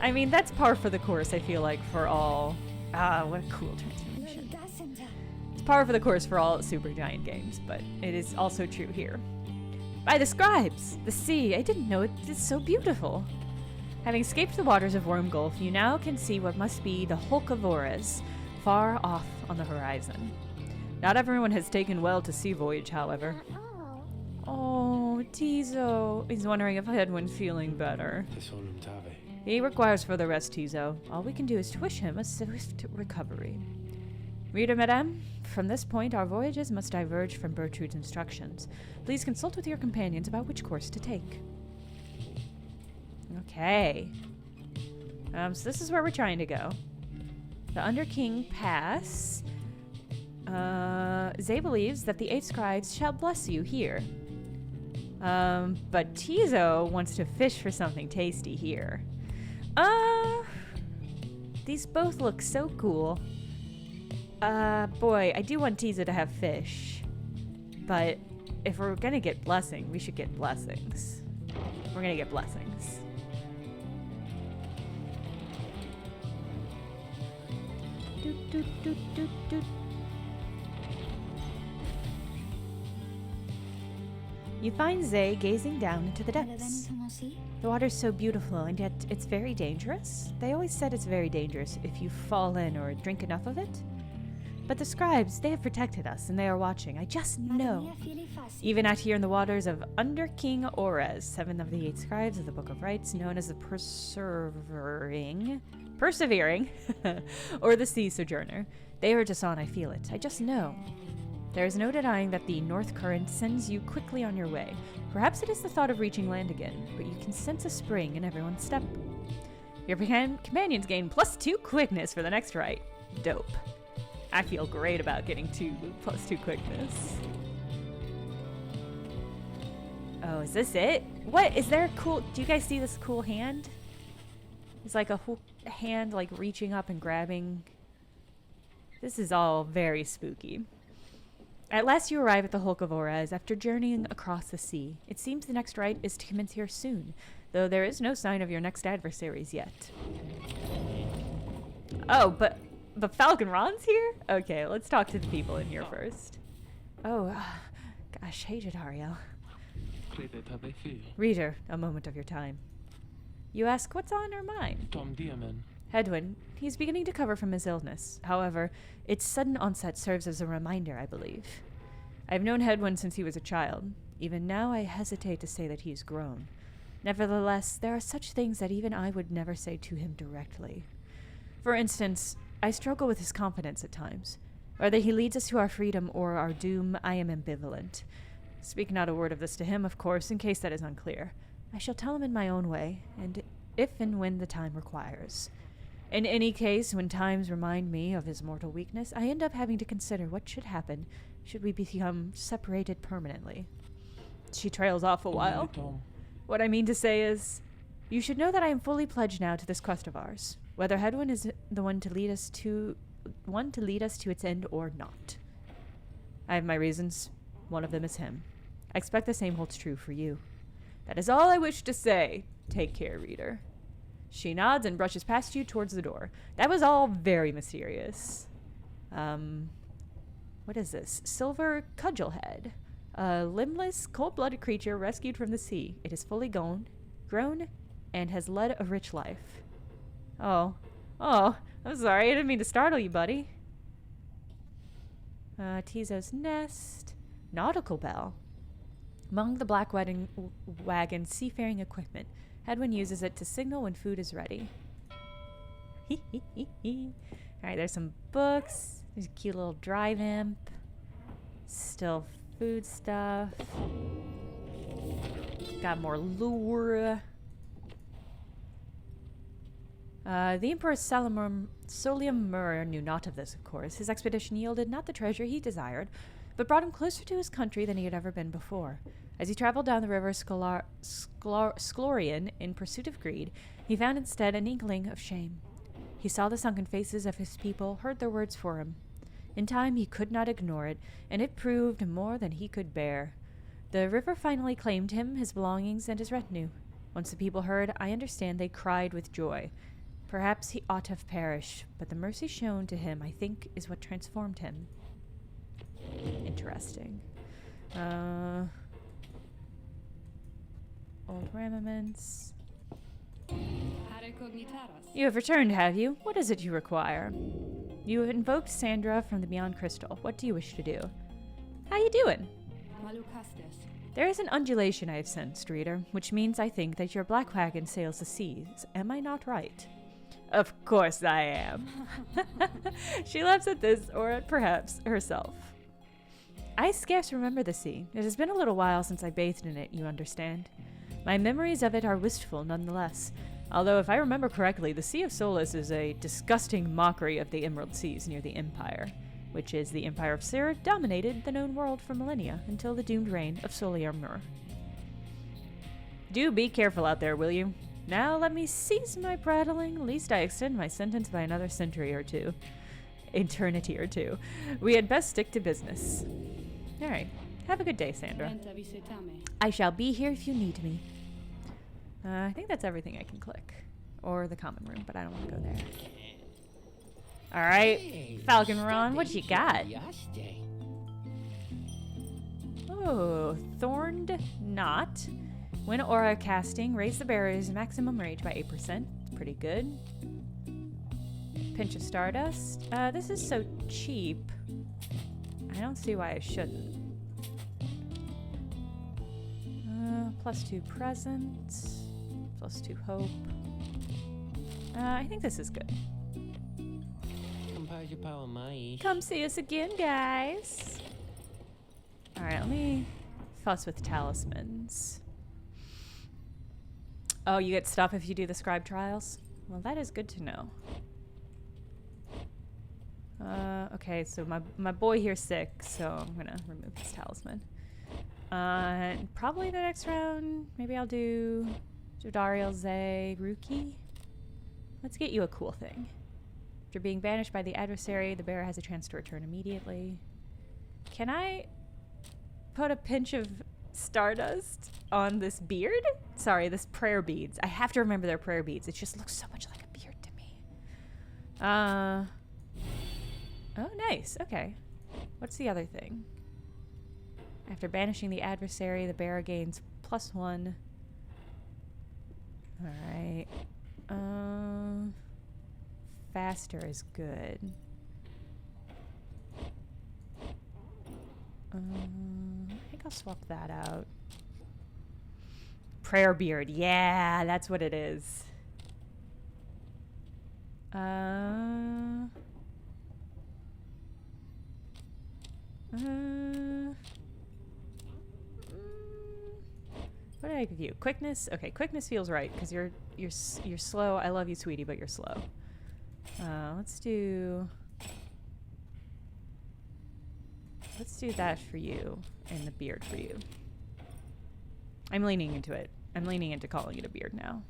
I mean, that's par for the course, I feel like, for all... what a cool transformation. It's par for the course for all Supergiant games, but it is also true here. By the scribes! The sea! I didn't know it is so beautiful! Having escaped the waters of Worm Gulf, you now can see what must be the Hulk of Ores, far off on the horizon. Not everyone has taken well to sea voyage, however. Oh, Tizo. He's wondering if Hedwin's feeling better. He requires further rest, Tizo. All we can do is to wish him a swift recovery. Reader, madame, from this point our voyages must diverge from Bertrude's instructions. Please consult with your companions about which course to take. Okay. So this is where we're trying to go. The Underking Pass. Zay believes that the 8 scribes shall bless you here. But Tizo wants to fish for something tasty here. These both look so cool. Boy, I do want Tizo to have fish. But if we're gonna get blessing, we should get blessings. We're gonna get blessings. Doot, doot, doot, doot, doot. You find Zay gazing down into the depths. The water's so beautiful, and yet it's very dangerous. They always said it's very dangerous if you fall in or drink enough of it. But the scribes, they have protected us, and they are watching. I just know. Even out here in the waters of Under King Ores, 7 of the 8 scribes of the Book of Rites, known as the Preserving, persevering, or the sea sojourner. They urge us on, I feel it. I just know. There is no denying that the north current sends you quickly on your way. Perhaps it is the thought of reaching land again, but you can sense a spring in everyone's step. Your companions gain +2 quickness for the next rite. Dope. I feel great about getting +2 quickness. Oh, is this it? What? Is there a cool... Do you guys see this cool hand? It's like a whole hand like reaching up and grabbing. This is all very spooky. At last you arrive at the Hulk of Orez after journeying across the sea. It seems the next rite is to commence here soon, though there is no sign of your next adversaries yet. Oh, but Falcon Ron's here? Okay, let's talk to the people in here first. Oh, gosh, hey Jadariel. Reader, a moment of your time. You ask what's on her mind? Hedwyn, he's beginning to recover from his illness. However, its sudden onset serves as a reminder, I believe. I've known Hedwyn since he was a child. Even now, I hesitate to say that he's grown. Nevertheless, there are such things that even I would never say to him directly. For instance, I struggle with his confidence at times. Whether he leads us to our freedom or our doom, I am ambivalent. Speak not a word of this to him, of course, in case that is unclear. I shall tell him in my own way, and if and when the time requires. In any case, when times remind me of his mortal weakness, I end up having to consider what should happen should we become separated permanently. She trails off a while. What I mean to say is, you should know that I am fully pledged now to this quest of ours, whether Hedwyn is the one to lead us to its end or not. I have my reasons. One of them is him. I expect the same holds true for you. That is all I wish to say. Take care, reader. She nods and brushes past you towards the door. That was all very mysterious. What is this? Silver cudgelhead. A limbless, cold-blooded creature rescued from the sea. It is fully grown, and has led a rich life. Oh, I'm sorry. I didn't mean to startle you, buddy. Tizo's nest. Nautical bell. Among the black wagon's seafaring equipment, Hedwyn uses it to signal when food is ready. Alright, there's some books. There's a cute little drive imp. Still food stuff. Got more lure. The Emperor Solimur knew not of this, of course. His expedition yielded not the treasure he desired, but brought him closer to his country than he had ever been before. As he traveled down the river Sklorian in pursuit of greed, he found instead an inkling of shame. He saw the sunken faces of his people, heard their words for him. In time, he could not ignore it, and it proved more than he could bear. The river finally claimed him, his belongings, and his retinue. Once the people heard, I understand they cried with joy. Perhaps he ought to have perished, but the mercy shown to him, I think, is what transformed him. Interesting. Old armaments. You have returned, have you? What is it you require? You have invoked Sandra from the Beyond Crystal. What do you wish to do? How you doing? There is an undulation I have sensed, reader, which means I think that your black wagon sails the seas. Am I not right? Of course I am. She laughs at this, or perhaps herself. I scarce remember the sea. It has been a little while since I bathed in it, you understand. My memories of it are wistful nonetheless, although if I remember correctly, the Sea of Solace is a disgusting mockery of the Emerald Seas near the Empire, which is the Empire of Sir dominated the known world for millennia until the doomed reign of Soliarmur. Do be careful out there, will you? Now let me cease my prattling, lest I extend my sentence by another century or two. Eternity or two. We had best stick to business. Alright. Have a good day, Sandra. I shall be here if you need me. I think that's everything I can click. Or the common room, but I don't want to go there. Alright. Falcon Ron, what you got? Oh, Thorned Knot. When aura casting, raise the bearer's maximum rage by 8%. Pretty good. Pinch of Stardust. This is so cheap. I don't see why I shouldn't. +2 presence. +2 hope. I think this is good. Compose your poem, mate. Come see us again, guys. Alright, let me fuss with talismans. Oh, you get stuff if you do the scribe trials? Well, that is good to know. Okay, so my boy here's sick, so I'm gonna remove his talisman. Probably the next round, maybe I'll do Jodariel Zay Ruki. Let's get you a cool thing. After being banished by the adversary, the bearer has a chance to return immediately. Can I put a pinch of stardust on this beard? Sorry, this prayer beads. I have to remember they're prayer beads. It just looks so much like a beard to me. Oh, nice. Okay. What's the other thing? After banishing the adversary, the bearer gains +1. Alright. Faster is good. I think I'll swap that out. Prayer beard. Yeah, that's what it is. What did I give you? Quickness? Okay, quickness feels right because you're slow. I love you, sweetie, but you're slow. Let's do that for you and the beard for you. I'm leaning into it. I'm leaning into calling it a beard now.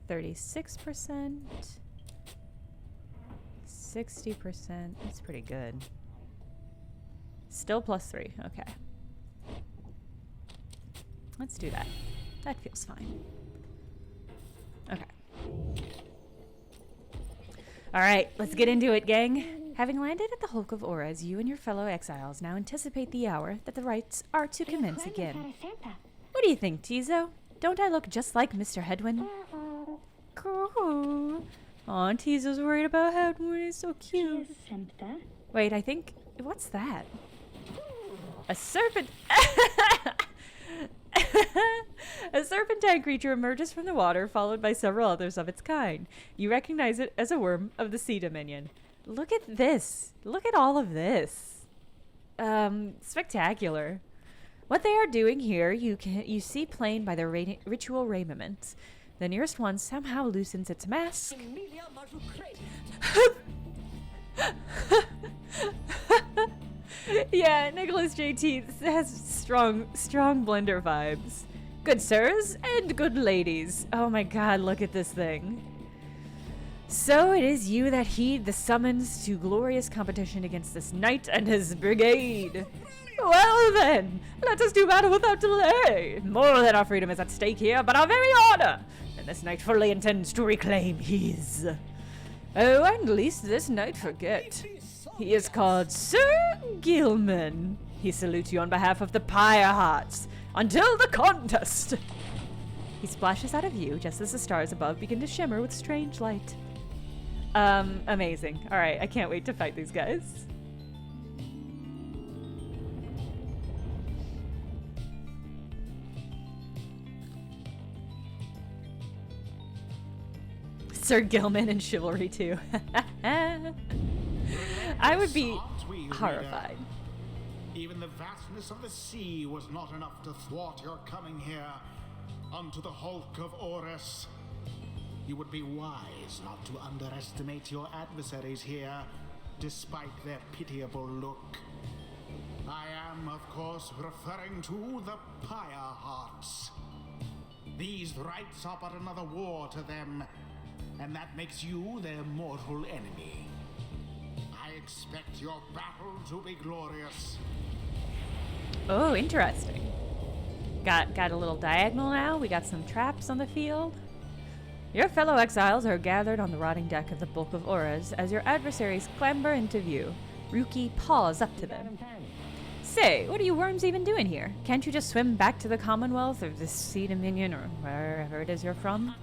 36%. 60%. That's pretty good. Still +3. Okay. Let's do that. That feels fine. Okay. Alright, let's get into it, gang. Having landed at the Hulk of Auras, you and your fellow exiles now anticipate the hour that the rites are to commence again. What do you think, Tizo? Don't I look just like Mr. Hedwin? Cool. Aw, Tizo's worried about Hedwin. He's so cute. Wait, I think... What's that? A serpent... A serpentine creature emerges from the water, followed by several others of its kind. You recognize it as a worm of the Sea Dominion. Look at this. Look at all of this. Spectacular. What they are doing here, you see plain by their ritual raiment. The nearest one somehow loosens its mask. Yeah, Nicholas JT has strong blender vibes. Good sirs and good ladies. Oh my god, look at this thing. So it is you that heed the summons to glorious competition against this knight and his brigade. Well then, let us do battle without delay. More than our freedom is at stake here, but our very honor. And this knight fully intends to reclaim his. Oh, and least this knight forget. He is called Sir Gilman. He salutes you on behalf of the PYRE Hearts. Until the contest! He splashes out of view just as the stars above begin to shimmer with strange light. Amazing. Alright, I can't wait to fight these guys. Sir Gilman and Chivalry too. I would be horrified. Even the vastness of the sea was not enough to thwart your coming here unto the Hulk of Auras. You would be wise not to underestimate your adversaries here, despite their pitiable look. I am, of course, referring to the PYRE Hearts. These rites are but another war to them, and that makes you their mortal enemy. I expect your battle to be glorious. Oh, interesting. Got a little diagonal now. We got some traps on the field. Your fellow exiles are gathered on the rotting deck of the Bulk of Auras as your adversaries clamber into view. Ruki paws up to them. Say, what are you worms even doing here? Can't you just swim back to the Commonwealth or the Sea Dominion or wherever it is you're from?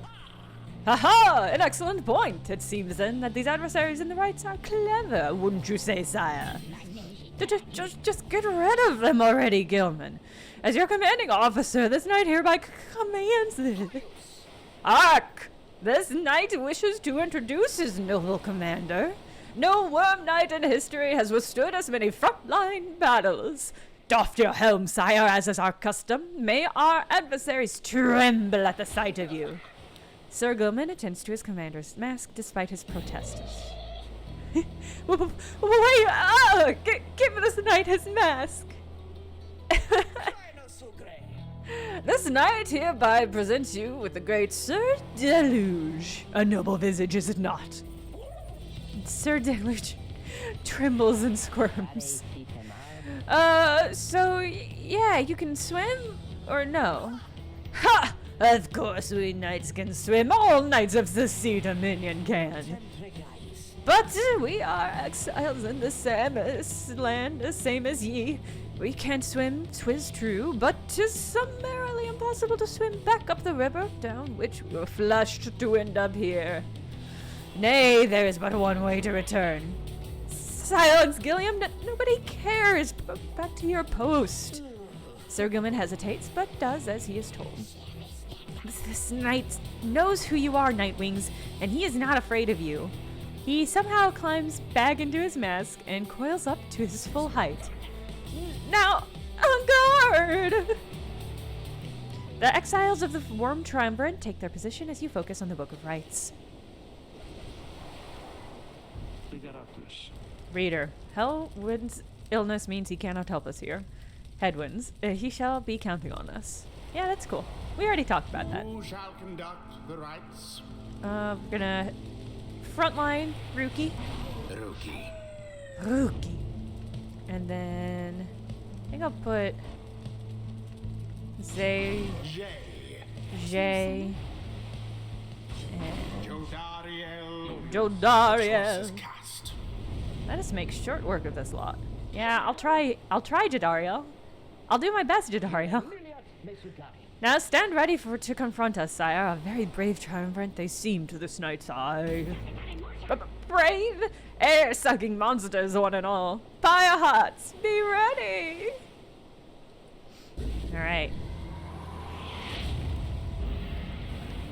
Haha! An excellent point! It seems then that these adversaries in the rites are clever, wouldn't you say, sire? Just get rid of them already, Gilman. As your commanding officer, this knight hereby commands it. Hark! This knight wishes to introduce his noble commander. No worm knight in history has withstood as many frontline battles. Doff your helm, sire, as is our custom. May our adversaries tremble at the sight of you. Sir Gilman attends to his commander's mask despite his protests. Wait, give this knight his mask. This knight hereby presents you with the great Sir Deluge. A noble visage, is it not? Sir Deluge trembles and squirms. So, yeah, you can swim, or no? Ha! Of course we knights can swim. All knights of the sea dominion can. But we are exiles in the Samus land, the same as ye. We can't swim, 'twas true, but 'tis summarily impossible to swim back up the river, down which we were flushed to end up here. Nay, there is but one way to return. Silence, Gilliam! Nobody cares! Back to your post. Sir Gilman hesitates, but does as he is told. This knight knows who you are, Nightwings, and he is not afraid of you. He somehow climbs back into his mask and coils up to his full height. Now, on guard! The exiles of the Worm Triumvirate take their position as you focus on the Book of Rites. Reader, Hellwind's illness means he cannot help us here. Headwinds, he shall be counting on us. Yeah, that's cool. We already talked about that. Who shall conduct the rites? We're gonna frontline Rookie. Rookie. And then I think I'll put Jay. And Jodariel. Let us make short work of this lot. Yeah, I'll try Jodariel. I'll do my best, Jodariel. Now stand ready to confront us, sire. A very brave triumvirate they seem to this knight's eye. Brave? Air-sucking monsters, one and all. Fire hearts, be ready! Alright.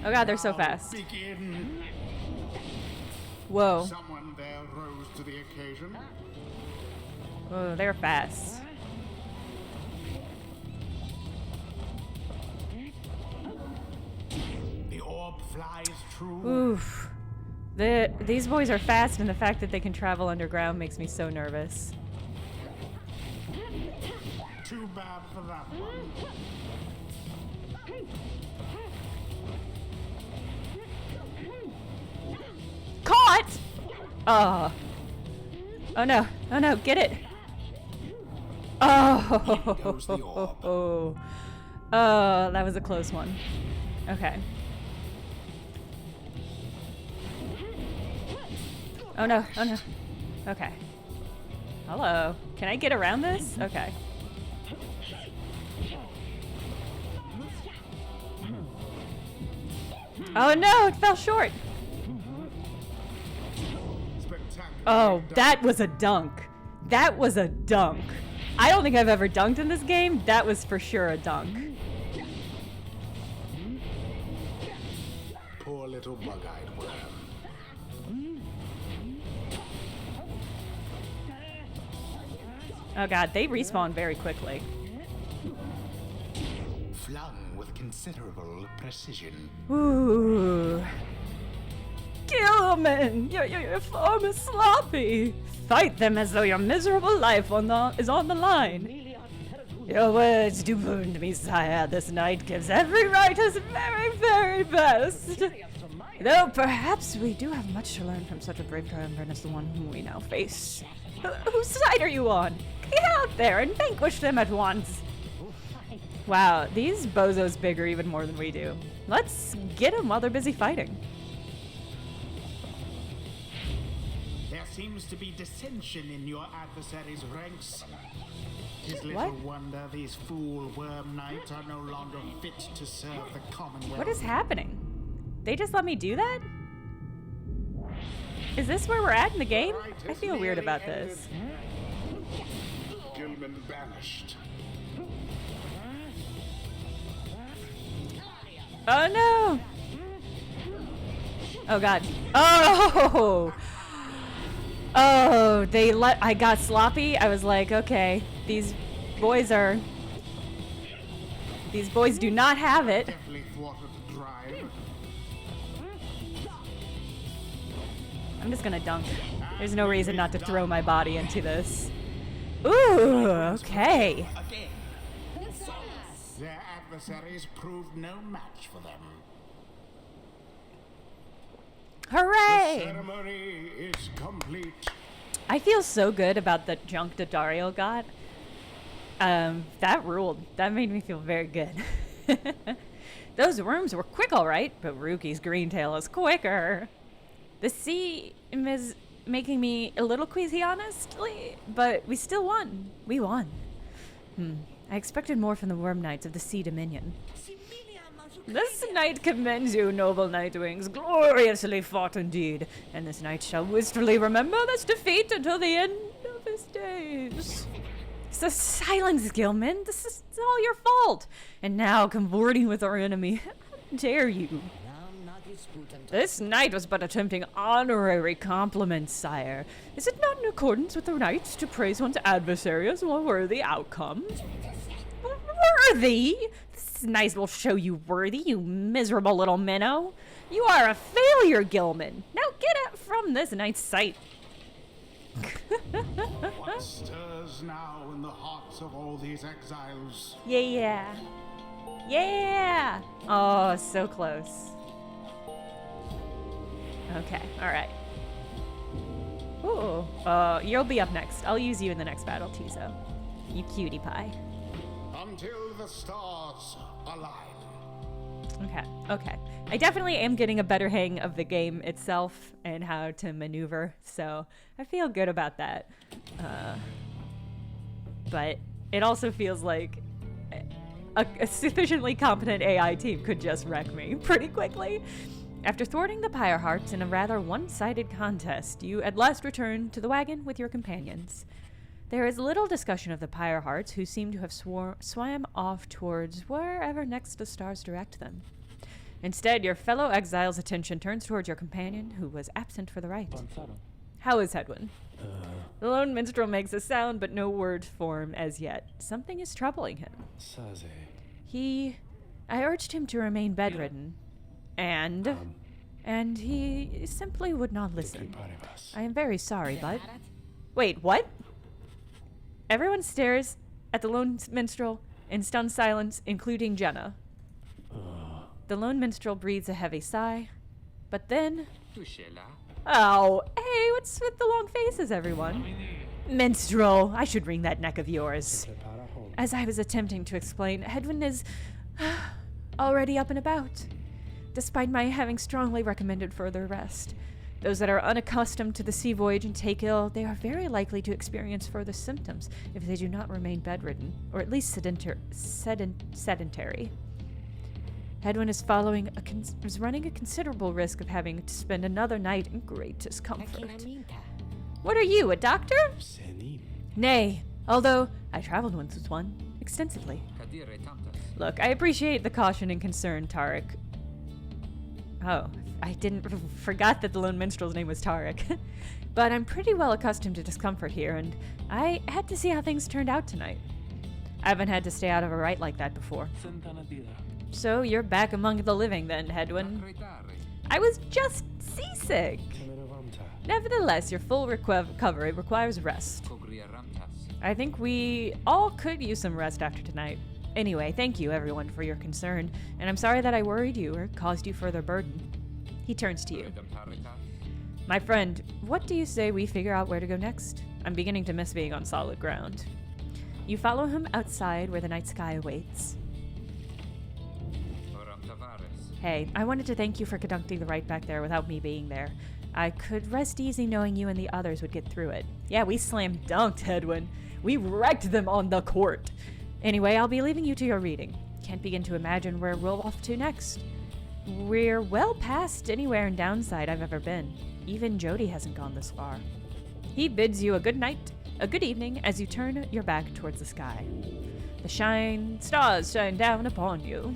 Oh god, they're so fast. Begin. Whoa. Someone there rose to the occasion. Oh, they're fast. The orb flies true. Oof. These boys are fast, and the fact that they can travel underground makes me so nervous. Too bad for that one. Caught! Oh. Oh no. Oh no, get it. In goes the orb. Oh. Oh, that was a close one. Okay. Oh no, oh no. Okay. Hello. Can I get around this? Okay. Oh no, it fell short. Oh, that was a dunk. That was a dunk. I don't think I've ever dunked in this game. That was for sure a dunk. Poor little bug-eyed worm. Oh god, they respawn very quickly. Flung with considerable precision. Ooh. Gilman, your form is sloppy. Fight them as though your miserable life is on the line. Your words do wound me, sire. This knight gives every right his very, very best. Though perhaps we do have much to learn from such a brave triumvirate as the one whom we now face. Whose side are you on? Get out there and vanquish them at once. Wow, these bozos bigger even more than we do. Let's get them while they're busy fighting. There seems to be dissension in your adversary's ranks. Tis little wonder these fool worm knights are no longer fit to serve the Commonwealth. What is happening? They just let me do that? Is this where we're at in the game? I feel weird about this. Gilman banished. Oh no! Oh god. Oh! Oh, I got sloppy. I was like, okay, these boys do not have it. Definitely thwarted the drive. I'm just gonna dunk. There's no reason not to throw my body into this. Ooh, okay. Again. Their adversaries proved no match for them. The Hooray! ceremony is complete. I feel so good about the junk that Dario got. That ruled. That made me feel very good. Those worms were quick, all right, but Ruki's green tail is quicker. The sea is making me a little queasy, honestly, but we still won. We won. I expected more from the Worm Knights of the Sea Dominion. This night commends you, noble Nightwings. Gloriously fought indeed. And this knight shall wistfully remember this defeat until the end of his days. So silence, Gilman. This is all your fault. And now cavorting with our enemy. How dare you? This knight was but attempting honorary compliments, sire. Is it not in accordance with the rights to praise one's adversary as a worthy outcome? Worthy? This nice will show you worthy, you miserable little minnow. You are a failure, Gilman. Now get out from this knight's sight. What stirs now in the hearts of all these exiles? Yeah. Yeah. Oh, so close. Okay, all right. Ooh, you'll be up next. I'll use you in the next battle, Tizo. You cutie pie. Until the stars align. Okay. I definitely am getting a better hang of the game itself and how to maneuver, so I feel good about that. But it also feels like a sufficiently competent AI team could just wreck me pretty quickly. After thwarting the PYRE Hearts in a rather one-sided contest, you at last return to the wagon with your companions. There is little discussion of the PYRE Hearts, who seem to have swam off towards wherever next the stars direct them. Instead, your fellow exile's attention turns towards your companion, who was absent for the rite. How is Hedwin? The lone minstrel makes a sound, but no words form as yet. Something is troubling him. I urged him to remain bedridden, and he simply would not listen. I am very sorry, but... Wait, what? Everyone stares at the lone minstrel in stunned silence, including Jenna. The lone minstrel breathes a heavy sigh, but then... Oh, hey, what's with the long faces, everyone? Minstrel, I should wring that neck of yours. As I was attempting to explain, Hedwin is already up and about, despite my having strongly recommended further rest. Those that are unaccustomed to the sea voyage and take ill, they are very likely to experience further symptoms if they do not remain bedridden, or at least sedentary. Hedwin is running a considerable risk of having to spend another night in great discomfort. What are you, a doctor? Nay, although I traveled once with one, extensively. Look, I appreciate the caution and concern, Tarek. Oh, I forgot that the lone minstrel's name was Tarek. But I'm pretty well accustomed to discomfort here, and I had to see how things turned out tonight. I haven't had to stay out of a rite like that before. So you're back among the living then, Hedwin. I was just seasick. Nevertheless, your full recovery requires rest. I think we all could use some rest after tonight. Anyway, thank you everyone for your concern, and I'm sorry that I worried you or caused you further burden. He turns to you. My friend, what do you say we figure out where to go next? I'm beginning to miss being on solid ground. You follow him outside where the night sky awaits. Hey, I wanted to thank you for conducting the rite back there without me being there. I could rest easy knowing you and the others would get through it. Yeah, we slam dunked, Hedwin. We wrecked them on the court. Anyway, I'll be leaving you to your reading. Can't begin to imagine where we'll off to next. We're well past anywhere in Downside I've ever been. Even Jody hasn't gone this far. He bids you a good night, a good evening, as you turn your back towards the sky. The stars shine down upon you.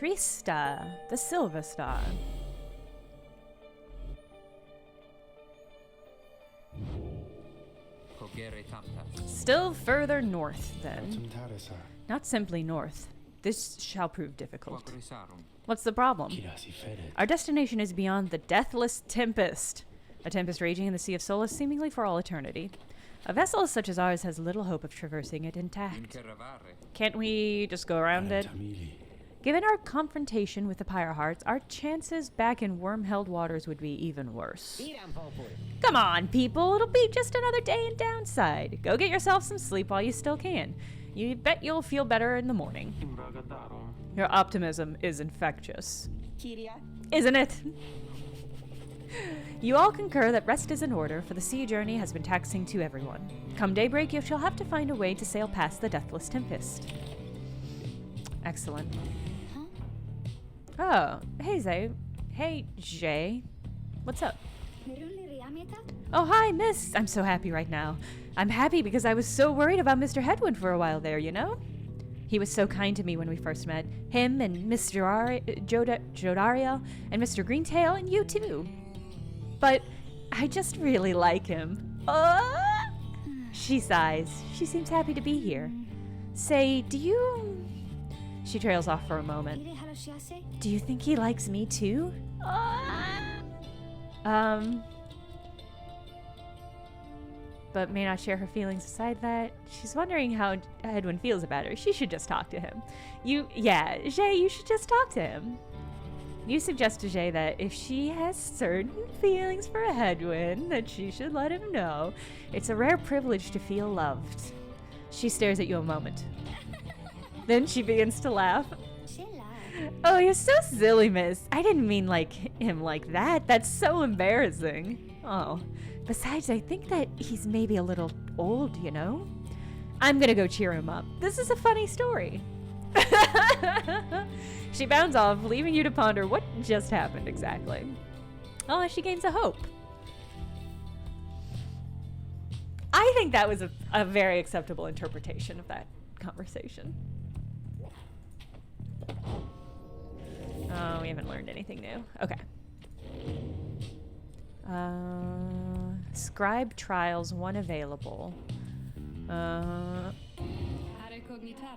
Trista, the Silver Star. Still further north, then. Not simply north. This shall prove difficult. What's the problem? Our destination is beyond the deathless tempest. A tempest raging in the Sea of Solace seemingly for all eternity. A vessel such as ours has little hope of traversing it intact. Can't we just go around it? Given our confrontation with the Pyre Hearts, our chances back in worm-held waters would be even worse. Come on, people. It'll be just another day in Downside. Go get yourself some sleep while you still can. You bet you'll feel better in the morning. Your optimism is infectious. Isn't it? You all concur that rest is in order, for the sea journey has been taxing to everyone. Come daybreak, you shall have to find a way to sail past the deathless tempest. Excellent. Oh, hey Zay. Hey Jay. What's up? Oh, hi, miss. I'm so happy right now. I'm happy because I was so worried about Mr. Headwind for a while there, you know? He was so kind to me when we first met. Him and Miss Jodaria and Mr. Greentail and you too. But I just really like him. She sighs. She seems happy to be here. Say, do you... She trails off for a moment. Do you think he likes me too? But may not share her feelings aside that. She's wondering how Edwin feels about her. She should just talk to him. Jay, you should just talk to him. You suggest to Jay that if she has certain feelings for Hedwin, that she should let him know. It's a rare privilege to feel loved. She stares at you a moment. Then she begins to laugh. Oh, you're so silly, miss. I didn't mean him like that. That's so embarrassing. Oh. Besides, I think that he's maybe a little old, you know? I'm gonna go cheer him up. This is a funny story. She bounds off, leaving you to ponder what just happened exactly. Oh, she gains a hope. I think that was a very acceptable interpretation of that conversation. Oh, we haven't learned anything new. Okay. Scribe trials, one available.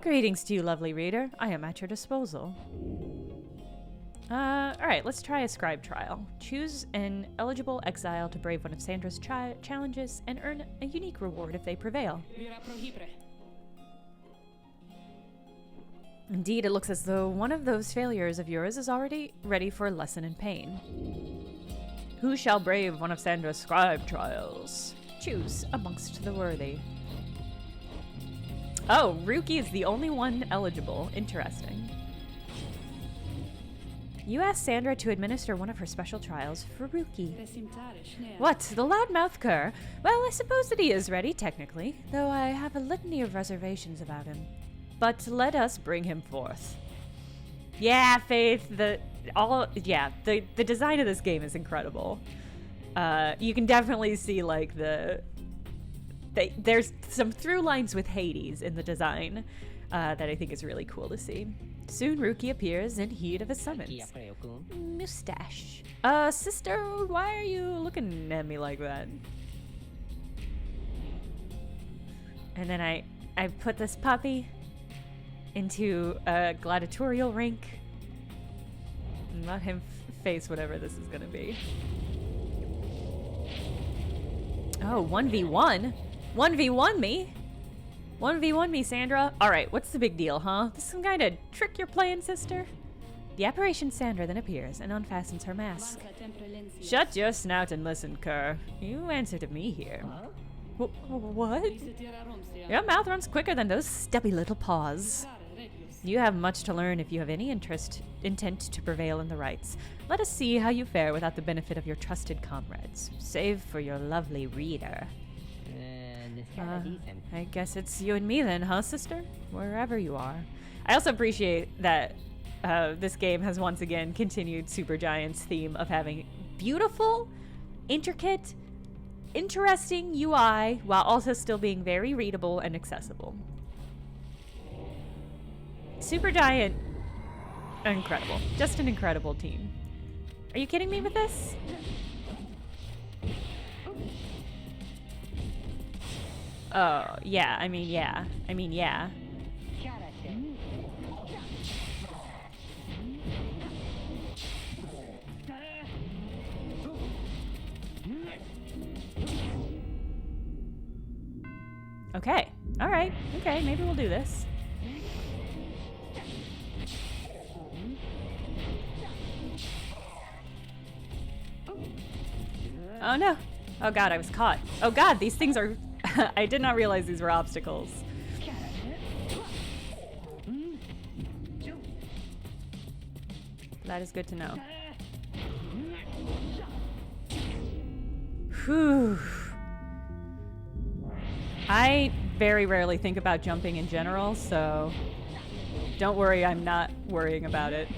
Greetings to you, lovely reader. I am at your disposal. Alright, let's try a scribe trial. Choose an eligible exile to brave one of Sandra's challenges and earn a unique reward if they prevail. Indeed, it looks as though one of those failures of yours is already ready for a lesson in pain. Who shall brave one of Sandra's scribe trials? Choose amongst the worthy. Oh, Ruki is the only one eligible. Interesting. You asked Sandra to administer one of her special trials for Ruki. What, the loudmouth cur? Well, I suppose that he is ready, technically, though I have a litany of reservations about him. But let us bring him forth. Yeah, Faith, the design of this game is incredible. You can definitely see, like, there's some through lines with Hades in the design that I think is really cool to see. Soon Ruki appears in heat of his summons. Mustache. Sister, why are you looking at me like that? And then I put this puppy into a gladiatorial rink and let him face whatever this is gonna be. Oh, 1v1? 1v1 me? 1v1 me, Sandra? Alright, what's the big deal, huh? This some kind of trick you're playing, sister? The apparition Sandra then appears and unfastens her mask. Shut your snout and listen, cur. You answer to me here. What? Your mouth runs quicker than those stubby little paws. You have much to learn if you have any intent to prevail in the rights. Let us see how you fare without the benefit of your trusted comrades. Save for your lovely reader. I guess it's you and me then, huh, sister? Wherever you are. I also appreciate that this game has once again continued Supergiant's theme of having beautiful, intricate, interesting UI while also still being very readable and accessible. Supergiant incredible. Just an incredible team. Are you kidding me with this? Oh, yeah. I mean, yeah. I mean, yeah. Okay. All right. Okay, maybe we'll do this. Oh no. Oh god, I was caught. Oh god, these things are... I did not realize these were obstacles. That is good to know. Whew. I very rarely think about jumping in general, so don't worry, I'm not worrying about it.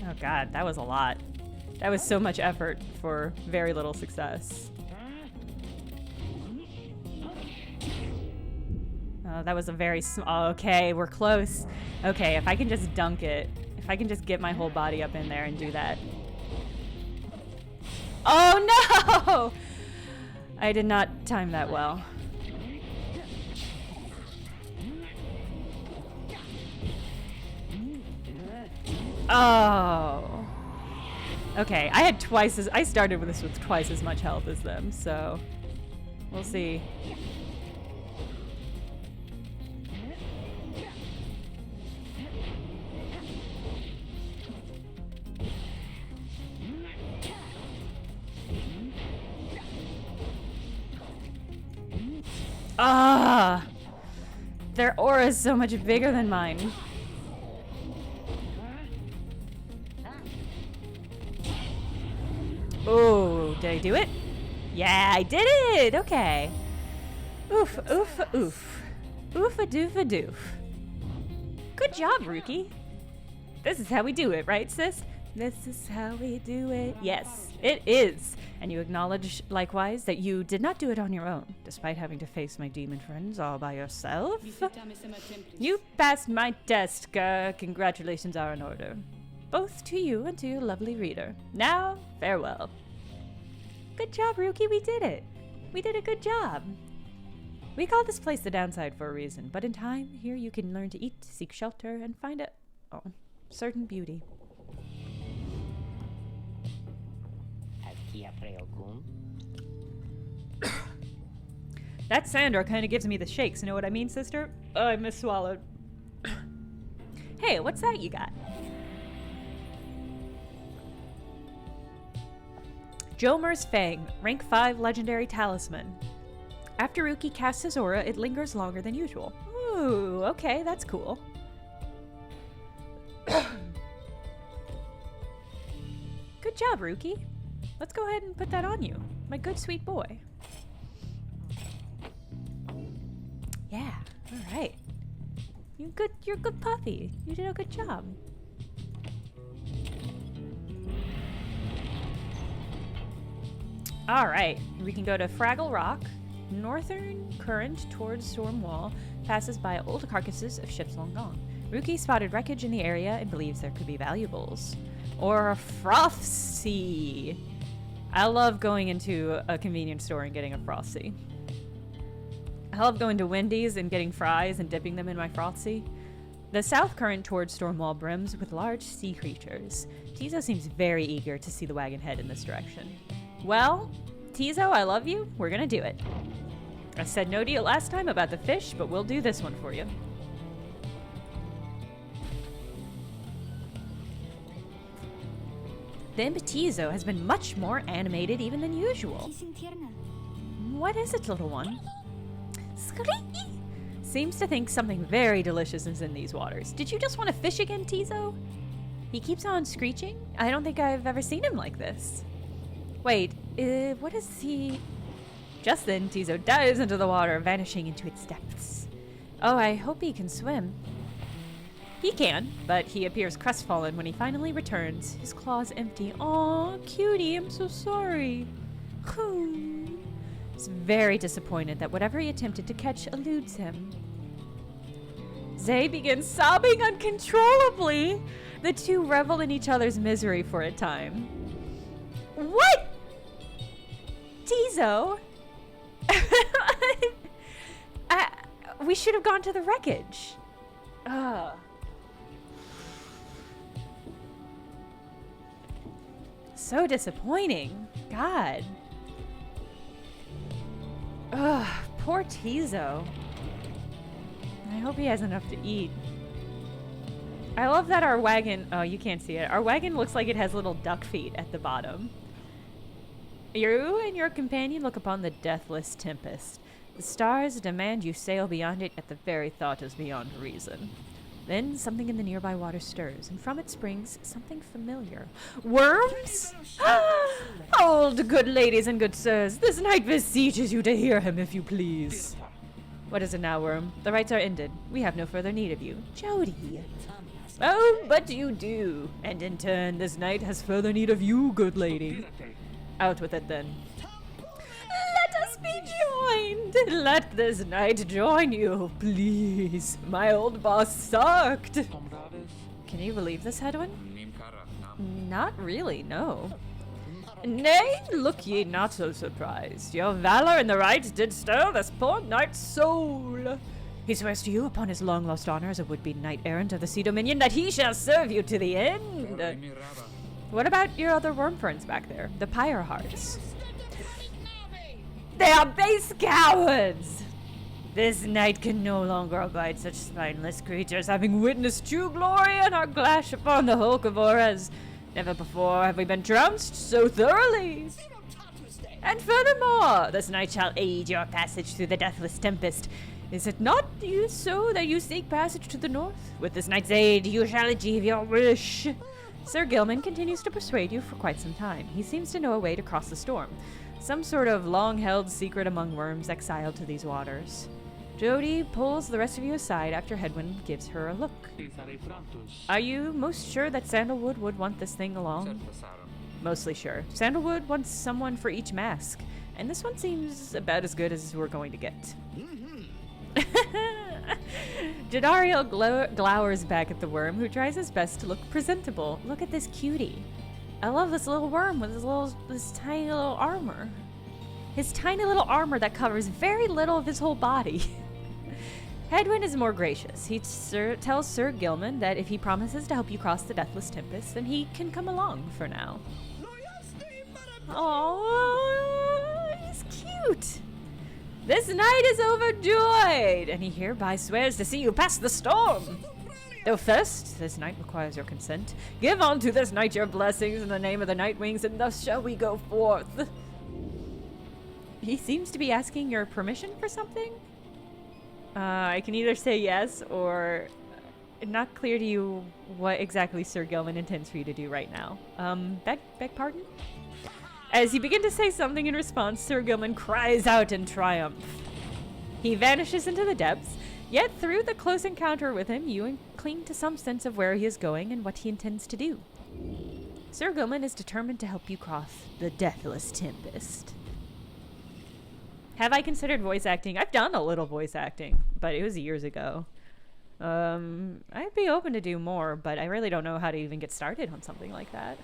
Oh god, that was a lot. That was so much effort for very little success. Oh, that was a very small... Okay, we're close. Okay, if I can just dunk it. If I can just get my whole body up in there and do that. Oh no! I did not time that well. Oh. Okay, I had twice as... I started with this with twice as much health as them, so... We'll see. Ah! Their aura is so much bigger than mine. Oh, did I do it? Yeah, I did it! Okay. Oof, oof, oof. Oofa-doofa-doof. Good job, Rookie. This is how we do it, right, sis? This is how we do it. Yes, it is. And you acknowledge, likewise, that you did not do it on your own, despite having to face my demon friends all by yourself. You passed my test. Congratulations are in order. Both to you and to your lovely reader. Now, farewell. Good job, Rookie. We did it. We did a good job. We call this place the downside for a reason, but in time, here you can learn to eat, seek shelter, and find a certain beauty. That Sandra kind of gives me the shakes, you know what I mean, sister? Oh, I misswallowed. Hey, what's that you got? Jomer's Fang, rank 5 legendary talisman. After Rookie casts his aura, it lingers longer than usual. Ooh, okay, that's cool. Good job, Rookie. Let's go ahead and put that on you, my good sweet boy. Yeah, all right. You're a good puppy. You did a good job. All right, we can go to Fraggle Rock. Northern current towards Storm Wall passes by old carcasses of ships long gone. Rookie spotted wreckage in the area and believes there could be valuables. Or a Frosty. I love going into a convenience store and getting a Frosty. I love going to Wendy's and getting fries and dipping them in my Frosty. The south current towards Stormwall brims with large sea creatures. Tizo seems very eager to see the wagon head in this direction. Well, Tizo, I love you. We're gonna do it. I said no to you last time about the fish, but we'll do this one for you. The imp Tizo has been much more animated even than usual. What is it, little one? Seems to think something very delicious is in these waters. Did you just want to fish again, Tizo? He keeps on screeching. I don't think I've ever seen him like this. Wait, what is he... Just then, Tizo dives into the water, vanishing into its depths. Oh, I hope he can swim. He can, but he appears crestfallen when he finally returns, his claws empty. Aw, cutie, I'm so sorry. He's very disappointed that whatever he attempted to catch eludes him. Zay begins sobbing uncontrollably. The two revel in each other's misery for a time. What? Tizo? We should have gone to the wreckage. So disappointing. God. Ugh, poor Tizo. I hope he has enough to eat. I love that our wagon... Oh, you can't see it. Our wagon looks like it has little duck feet at the bottom. You and your companion look upon the deathless tempest. The stars demand you sail beyond it, at the very thought is beyond reason. Then something in the nearby water stirs, and from it springs something familiar. Worms? Hold, good ladies and good sirs. This knight beseeches you to hear him, if you please. What is it now, Worm? The rites are ended. We have no further need of you. Jody. Oh, but you do. And in turn, this knight has further need of you, good lady. Out with it, then. Let us be joined. Let this knight join you, please. My old boss sucked. Can you believe this, Hedwin? Not really, no. Nay, look ye not so surprised. Your valor in the rights did stir this poor knight's soul. He swears to you upon his long-lost honor as a would-be knight-errant of the Sea Dominion that he shall serve you to the end. What about your other worm friends back there, the PYRE hearts? They are base cowards! This knight can no longer abide such spineless creatures, having witnessed true glory in our clash upon the Hulk of Ores. Never before have we been trounced so thoroughly. And furthermore, this knight shall aid your passage through the deathless tempest. Is it not you so that you seek passage to the north? With this knight's aid, you shall achieve your wish. Sir Gilman continues to persuade you for quite some time. He seems to know a way to cross the storm. Some sort of long-held secret among worms exiled to these waters. Jody pulls the rest of you aside after Hedwin gives her a look. Are you most sure that Sandalwood would want this thing along? Mostly sure. Sandalwood wants someone for each mask, and this one seems about as good as we're going to get. Jadariel glowers back at the worm, who tries his best to look presentable. Look at this cutie. I love this little worm with this tiny little armor. His tiny little armor that covers very little of his whole body. Hedwin is more gracious. He tells Sir Gilman that if he promises to help you cross the Deathless Tempest, then he can come along for now. Oh, he's cute. This knight is overjoyed, and he hereby swears to see you pass the storm. Though first, this knight requires your consent. Give unto this knight your blessings in the name of the Nightwings, and thus shall we go forth. He seems to be asking your permission for something. I can either say yes, or not clear to you what exactly Sir Gilman intends for you to do right now. Beg pardon? As you begin to say something in response, Sir Gilman cries out in triumph. He vanishes into the depths, yet through the close encounter with him, you cling to some sense of where he is going and what he intends to do. Sir Gilman is determined to help you cross the Deathless Tempest. Have I considered voice acting? I've done a little voice acting, but it was years ago. I'd be open to do more, but I really don't know how to even get started on something like that.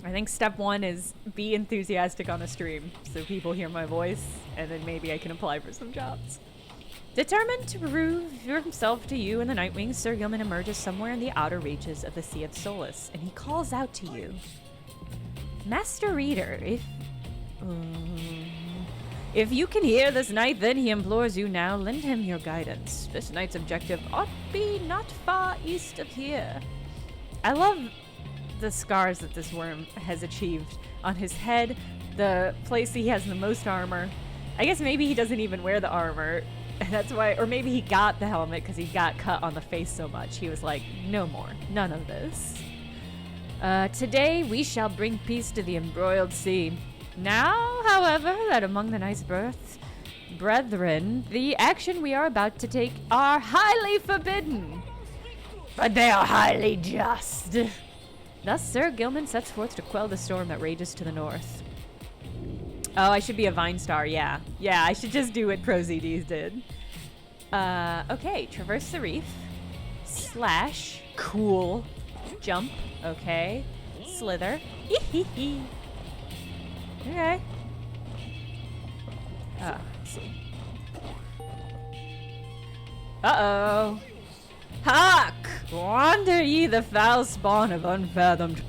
I think step one is be enthusiastic on a stream so people hear my voice, and then maybe I can apply for some jobs. Determined to prove himself to you and the Nightwings, Sir Gilman emerges somewhere in the outer reaches of the Sea of Solace, and he calls out to you. Master Reader, if you can hear this knight, then he implores you now, lend him your guidance. This knight's objective ought be not far east of here. I love the scars that this worm has achieved on his head, the place he has the most armor. I guess maybe he doesn't even wear the armor, and that's why, or maybe he got the helmet because he got cut on the face so much. He was like, no more, none of this. Today we shall bring peace to the embroiled sea. Now, however, that among the night's birth, brethren, the action we are about to take are highly forbidden, but they are highly just. Thus, Sir Gilman sets forth to quell the storm that rages to the north. Oh, I should be a Vine Star, yeah. Yeah, I should just do what ProZDs did. Okay, traverse the reef. Slash. Cool. Jump. Okay. Slither. Hee. Okay. Let's see. Uh-oh. Hark! Wander ye the foul spawn of unfathomed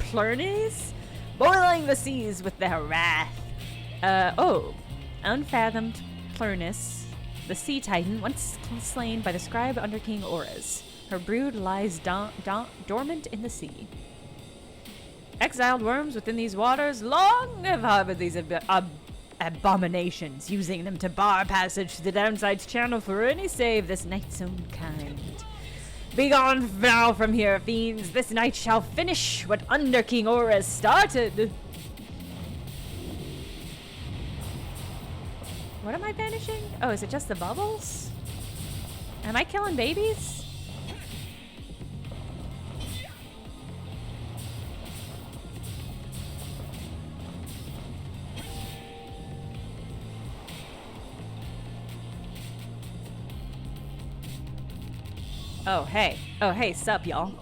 plurnies? Boiling the seas with their wrath. Unfathomed Plurnis, the sea titan, once slain by the scribe under King Auras. Her brood lies dormant in the sea. Exiled worms within these waters long have harbored these abominations, using them to bar passage to the downside's channel for any save this night's own kind. Begone now from here, fiends. This night shall finish what under King Auras started. What am I banishing? Oh, is it just the bubbles? Am I killing babies? Oh, hey, sup, y'all.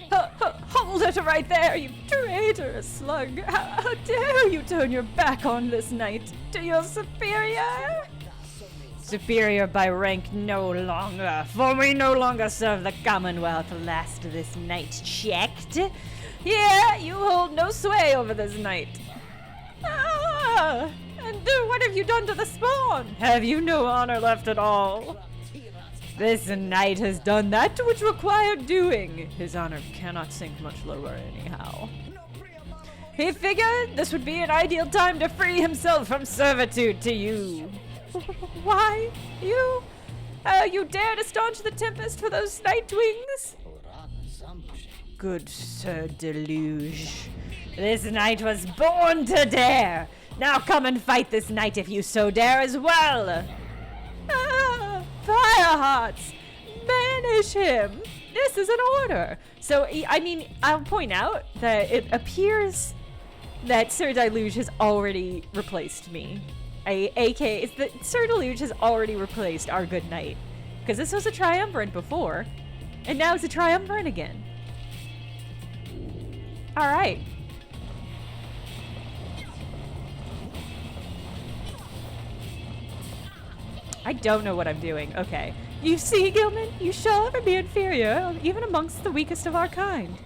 Hold it right there, you traitorous slug. How dare you turn your back on this knight to your superior? Superior by rank no longer, for we no longer serve the Commonwealth. Last this night checked. Yeah, you hold no sway over this knight. And what have you done to the spawn? Have you no honor left at all? This knight has done that which required doing. His honor cannot sink much lower anyhow. He figured this would be an ideal time to free himself from servitude to you. Why? You? You dare to staunch the tempest for those night wings? Good Sir Deluge. This knight was born to dare. Now come and fight this knight if you so dare as well. Firehearts! Banish him! This is an order! So, I mean, I'll point out that it appears that Sir Deluge has already replaced me. It's that Sir Deluge has already replaced our good knight. Because this was a triumvirate before, and now it's a triumvirate again. Alright. I don't know what I'm doing. Okay. You see, Gilman? You shall ever be inferior, even amongst the weakest of our kind.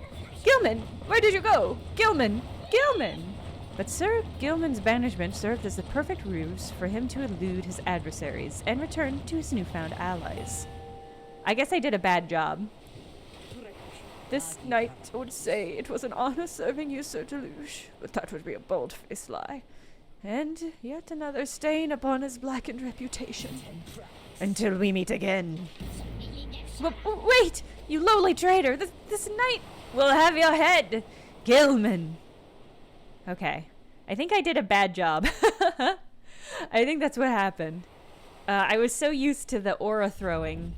Gilman! Where did you go? Gilman! Gilman! But Sir Gilman's banishment served as the perfect ruse for him to elude his adversaries and return to his newfound allies. I guess I did a bad job. This knight would say it was an honor serving you, Sir Deluge, but that would be a bold-faced lie. And yet another stain upon his blackened reputation. Until we meet again. Wait! You lowly traitor! This knight will have your head! Gilman! Okay. I think I did a bad job. I think that's what happened. I was so used to the aura throwing.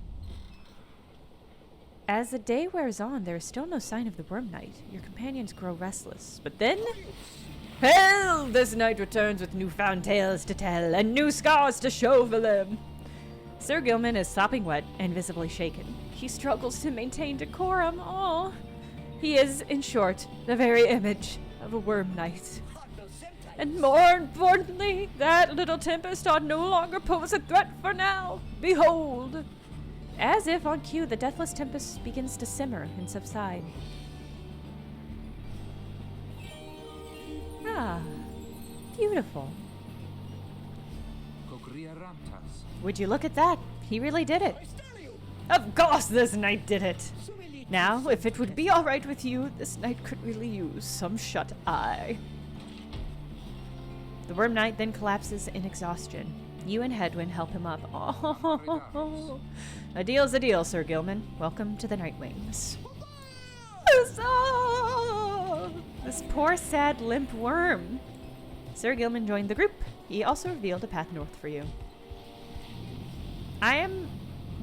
As the day wears on, there is still no sign of the Worm Knight. Your companions grow restless. But then... Hell! This knight returns with newfound tales to tell and new scars to show for them. Sir Gilman is sopping wet and visibly shaken. He struggles to maintain decorum. Oh, he is, in short, the very image of a worm knight. And more importantly, that little tempest ought no longer pose a threat for now. Behold! As if on cue, the deathless tempest begins to simmer and subside. Ah, beautiful. Would you look at that? He really did it. Of course this knight did it. Now, if it would be all right with you, this knight could really use some shut eye. The Worm Knight then collapses in exhaustion. You and Hedwyn help him up. Oh, a deal's a deal, Sir Gilman. Welcome to the Nightwings. Huzzah! This poor, sad, limp worm. Sir Gilman joined the group. He also revealed a path north for you. I am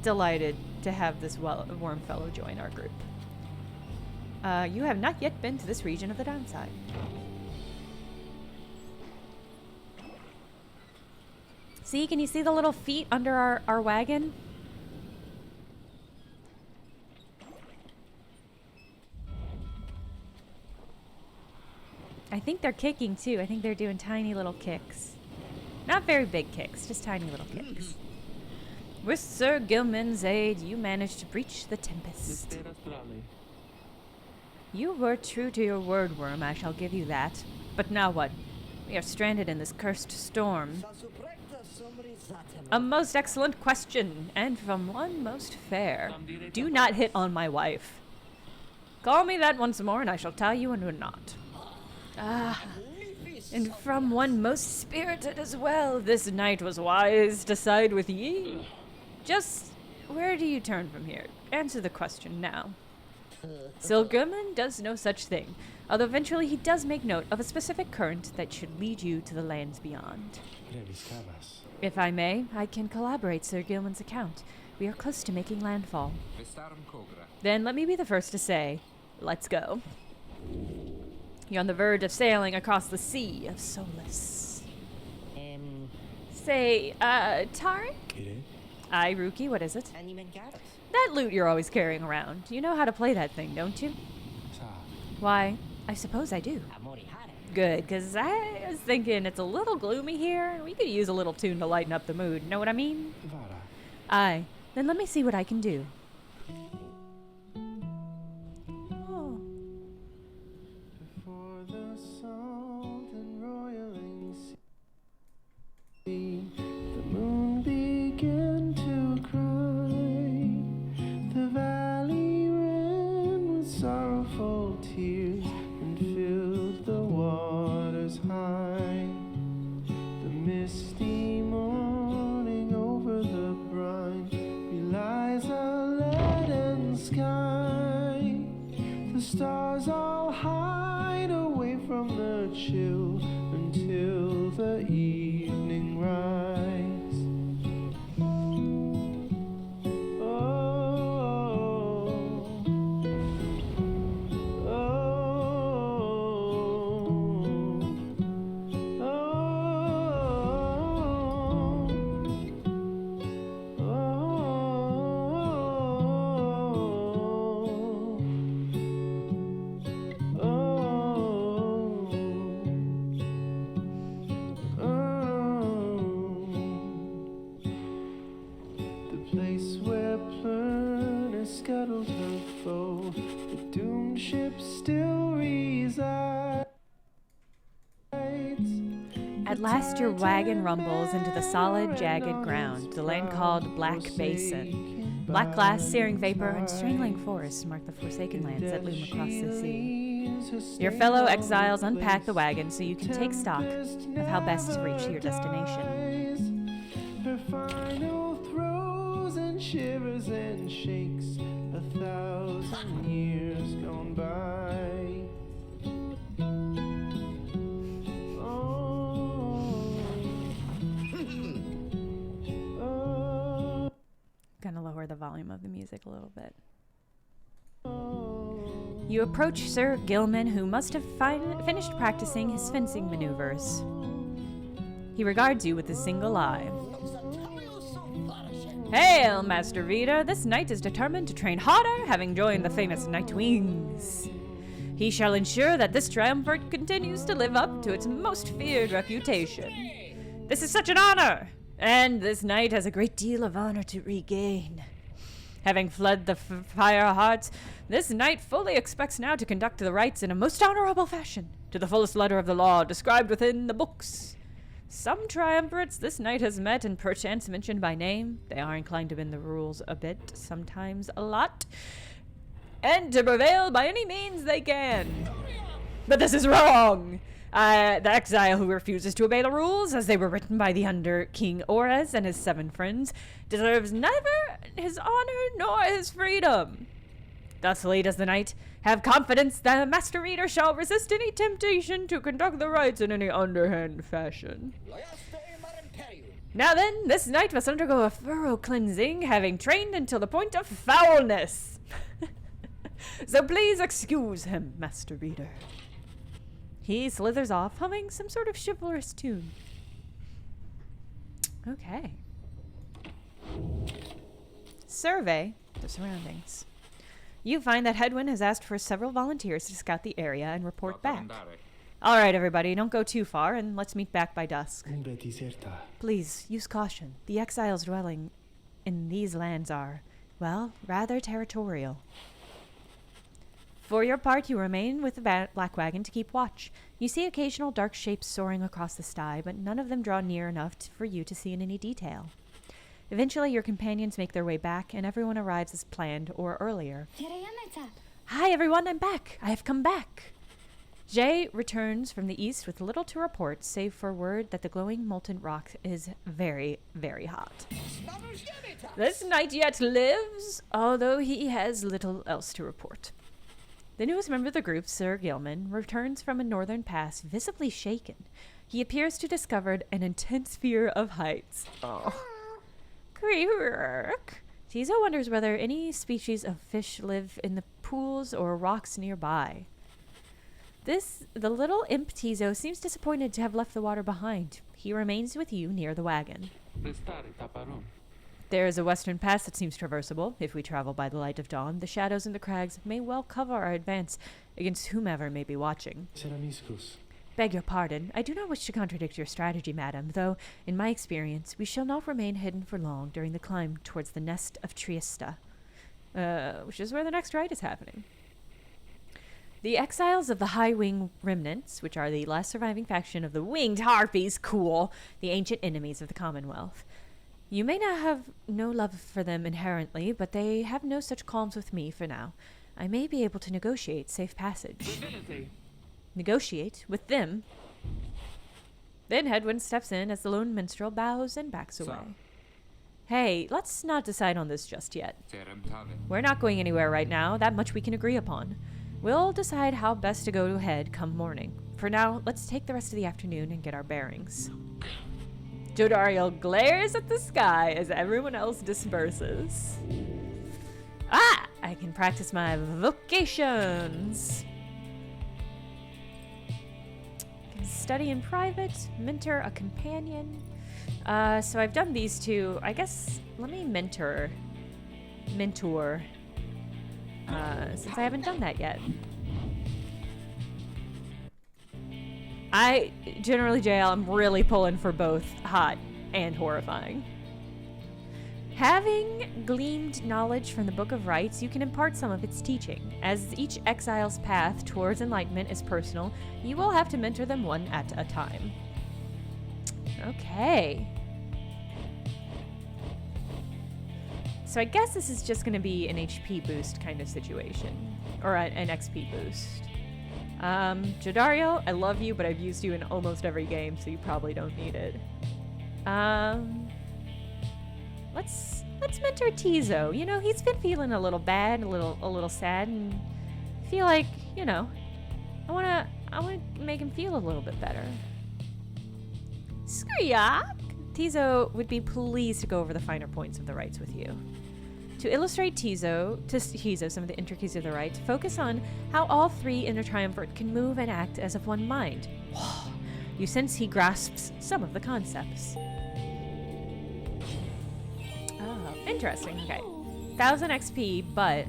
delighted to have this warm fellow join our group. You have not yet been to this region of the downside. See, can you see the little feet under our wagon? I think they're kicking too. I think they're doing tiny little kicks. Not very big kicks, just tiny little kicks. With Sir Gilman's aid, you managed to breach the tempest. You were true to your word, Worm, I shall give you that. But now what? We are stranded in this cursed storm. A most excellent question, and from one most fair. Do not hit on my wife. Call me that once more, and I shall tell you and would not. Ah, and from one most spirited as well. This knight was wise to side with ye. Just where do you turn from here? Answer the question now. Sir Gilman does no such thing, although eventually he does make note of a specific current that should lead you to the lands beyond. If I may, I can corroborate Sir Gilman's account. We are close to making landfall. Then let me be the first to say, let's go. You're on the verge of sailing across the Sea of Solace. Say, Tarek? Aye, Rookie, what is it? That loot you're always carrying around. You know how to play that thing, don't you? Why, I suppose I do. Good, because I was thinking it's a little gloomy here. We could use a little tune to lighten up the mood, know what I mean? Aye, then let me see what I can do. Oh. Before the salt and roiling sea, the moon began to cry. The valley ran with sorrowful tears and filled the waters high. The misty morning over the brine belies a leaden sky. The stars all hide away from the chill until the evening rise. Place where Plurna scuttled her foe, the doomed ship still resides. At last your wagon rumbles into the solid, jagged ground, the land called Black Basin. Black glass, searing vapor, and strangling forests mark the forsaken lands that loom across the sea. Your fellow exiles unpack the wagon so you can take stock of how best to reach your destination. Her final throes and shivers and shakes 1,000 years gone by. Gonna lower the volume of the music a little bit. You approach Sir Gilman, who must have finished practicing his fencing maneuvers. He regards you with a single eye. Hail, Master Vita! This knight is determined to train harder, having joined the famous Nightwings. He shall ensure that this triumvirate continues to live up to its most feared reputation. This is such an honor, and this knight has a great deal of honor to regain. Having fled the fire hearts, this knight fully expects now to conduct the rites in a most honorable fashion, to the fullest letter of the law described within the books. Some triumvirates this knight has met and perchance mentioned by name. They are inclined to bend the rules a bit, sometimes a lot, and to prevail by any means they can. But this is wrong! The exile who refuses to obey the rules, as they were written by the Under King Orez and his 7 friends, deserves neither his honor nor his freedom. Thusly does the knight have confidence that the master reader shall resist any temptation to conduct the rites in any underhand fashion. Now then, this knight must undergo a thorough cleansing, having trained until the point of foulness. So please excuse him, master reader. He slithers off, humming some sort of chivalrous tune. Okay. Survey the surroundings. You find that Hedwyn has asked for several volunteers to scout the area and report back. All right, everybody, don't go too far, and let's meet back by dusk. Please, use caution. The exiles dwelling in these lands are, well, rather territorial. For your part, you remain with the Black Wagon to keep watch. You see occasional dark shapes soaring across the sky, but none of them draw near enough for you to see in any detail. Eventually, your companions make their way back, and everyone arrives as planned or earlier. Hi, everyone, I'm back. I have come back. Jay returns from the east with little to report, save for word that the glowing molten rock is very, very hot. This knight yet lives, although he has little else to report. The newest member of the group, Sir Gilman, returns from a northern pass, visibly shaken. He appears to have discovered an intense fear of heights. Oh. Tizo wonders whether any species of fish live in the pools or rocks nearby. The little imp Tizo seems disappointed to have left the water behind. He remains with you near the wagon. There is a western pass that seems traversable. If we travel by the light of dawn, the shadows in the crags may well cover our advance against whomever may be watching. Beg your pardon. I do not wish to contradict your strategy, madam, though, in my experience, we shall not remain hidden for long during the climb towards the nest of Triesta, which is where the next rite is happening. The exiles of the High Wing Remnants, which are the last surviving faction of the Winged Harpies, the ancient enemies of the Commonwealth. You may not have no love for them inherently, but they have no such qualms with me for now. I may be able to negotiate safe passage. Negotiate with them? Then Hedwyn steps in as the lone minstrel bows and backs away. Hey, let's not decide on this just yet. We're not going anywhere right now, that much we can agree upon. We'll decide how best to go ahead come morning. For now, let's take the rest of the afternoon and get our bearings. Jodariel glares at the sky as everyone else disperses. Ah! I can practice my vocations. Can study in private, mentor a companion. So I've done these two. I guess let me mentor. Since I haven't done that yet. I'm really pulling for both hot and horrifying. Having gleaned knowledge from the Book of Rites, you can impart some of its teaching. As each exile's path towards enlightenment is personal, you will have to mentor them one at a time. Okay. So I guess this is just going to be an HP boost kind of situation. Or an XP boost. Jodariel, I love you, but I've used you in almost every game, so you probably don't need it. Let's mentor Tizo. You know, he's been feeling a little bad, a little sad, and feel like, you know, I wanna make him feel a little bit better. Skriak! Tizo would be pleased to go over the finer points of the rites with you. To illustrate Tizo some of the intricacies of the rites, focus on how all three in the triumvirate can move and act as of one mind. You sense he grasps some of the concepts. Oh, interesting. Okay. 1000 XP, but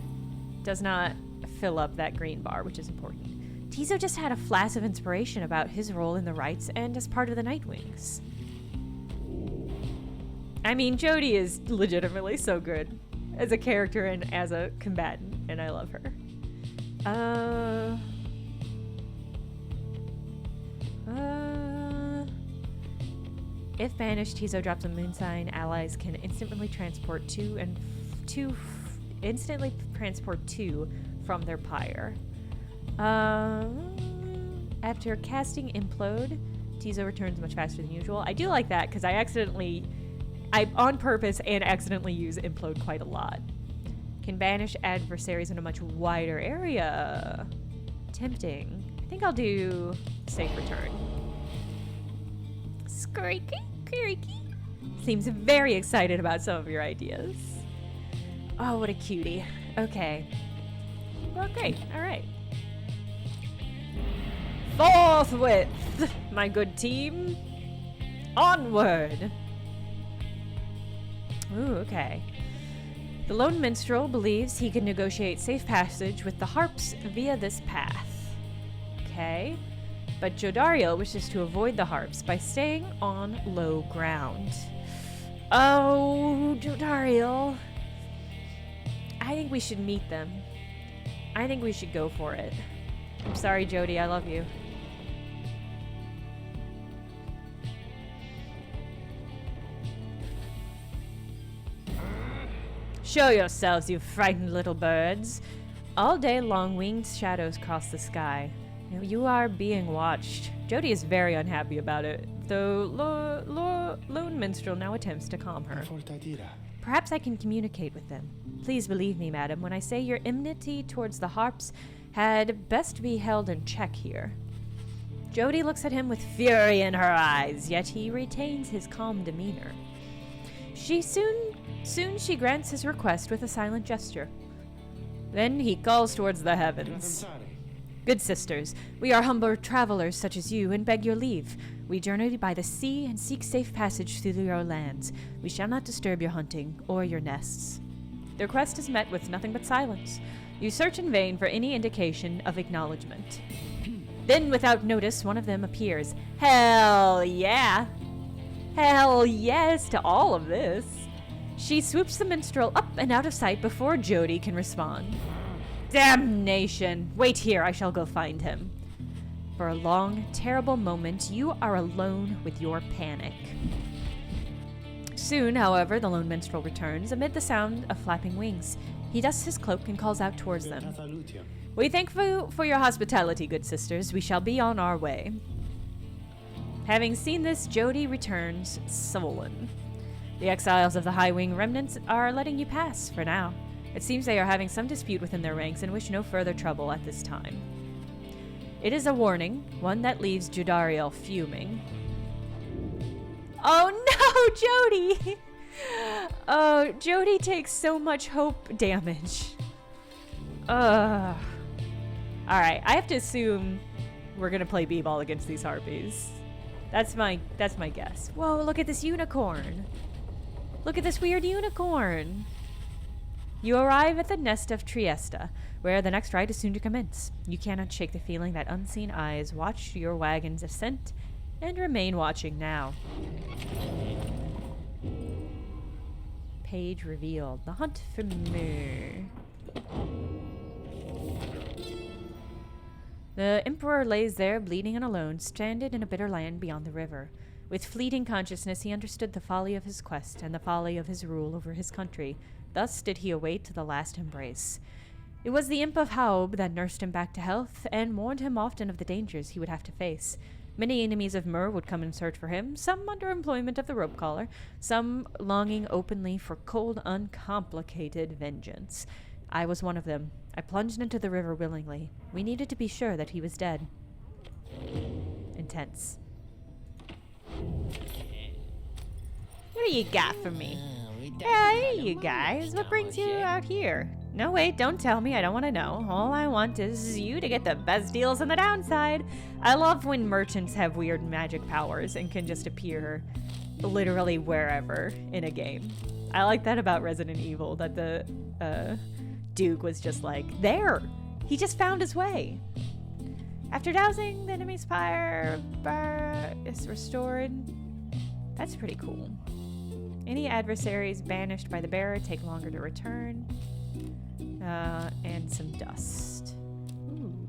does not fill up that green bar, which is important. Tizo just had a flash of inspiration about his role in the rites and as part of the Nightwings. I mean, Jodie is legitimately so good as a character and as a combatant, and I love her. If banished, Tizo drops a moon sign. Allies can instantly transport two from their pyre. After casting Implode, Tizo returns much faster than usual. I do like that because I on purpose and accidentally use Implode quite a lot. Can banish adversaries in a much wider area. Tempting. I think I'll do safe return. Squeaky, creaky. Seems very excited about some of your ideas. Oh, what a cutie. Okay. Well, great. All right. Forthwith, my good team. Onward. Ooh, okay. The lone minstrel believes he can negotiate safe passage with the harps via this path. Okay. But Jodario wishes to avoid the harps by staying on low ground. Oh, Jodario. I think we should meet them. I think we should go for it. I'm sorry, Jody. I love you. Show yourselves, you frightened little birds. All day long, winged shadows cross the sky. You are being watched. Jody is very unhappy about it, though Lone Minstrel now attempts to calm her. Perhaps I can communicate with them. Please believe me, madam, when I say your enmity towards the harps had best be held in check here. Jody looks at him with fury in her eyes, yet he retains his calm demeanor. Soon she grants his request with a silent gesture. Then he calls towards the heavens. Good sisters, we are humble travelers such as you, and beg your leave. We journey by the sea and seek safe passage through your lands. We shall not disturb your hunting or your nests. The request is met with nothing but silence. You search in vain for any indication of acknowledgement. Then, without notice, one of them appears. Hell yeah! Hell yes to all of this. She swoops the minstrel up and out of sight before Jody can respond. Damnation! Wait here, I shall go find him. For a long, terrible moment, you are alone with your panic. Soon, however, the lone minstrel returns amid the sound of flapping wings. He dusts his cloak and calls out towards them. We thank you for your hospitality, good sisters. We shall be on our way. Having seen this, Jody returns sullen. The exiles of the High Wing remnants are letting you pass, for now. It seems they are having some dispute within their ranks and wish no further trouble at this time. It is a warning, one that leaves Judariel fuming. Oh no, Jody! Oh, Jody takes so much hope damage. Alright, I have to assume we're gonna play b-ball against these harpies. That's my guess. Whoa, look at this unicorn. Look at this weird unicorn. You arrive at the nest of Triesta, where the next rite is soon to commence. You cannot shake the feeling that unseen eyes watch your wagon's ascent and remain watching now. Page revealed. The hunt for Myr. The Emperor lays there, bleeding and alone, stranded in a bitter land beyond the river. With fleeting consciousness, he understood the folly of his quest and the folly of his rule over his country. Thus did he await the last embrace. It was the Imp of Haub that nursed him back to health and warned him often of the dangers he would have to face. Many enemies of Myr would come in search for him, some under employment of the rope collar, some longing openly for cold, uncomplicated vengeance. I was one of them. I plunged into the river willingly. We needed to be sure that he was dead. Intense. What do you got for me? Hey, you guys. What brings you out here? No, wait, don't tell me. I don't want to know. All I want is you to get the best deals on the downside. I love when merchants have weird magic powers and can just appear literally wherever in a game. I like that about Resident Evil, that the Duke was just like, there! He just found his way. After dousing, the enemy's PYRE is restored. That's pretty cool. Any adversaries banished by the bearer take longer to return. And some dust. Ooh.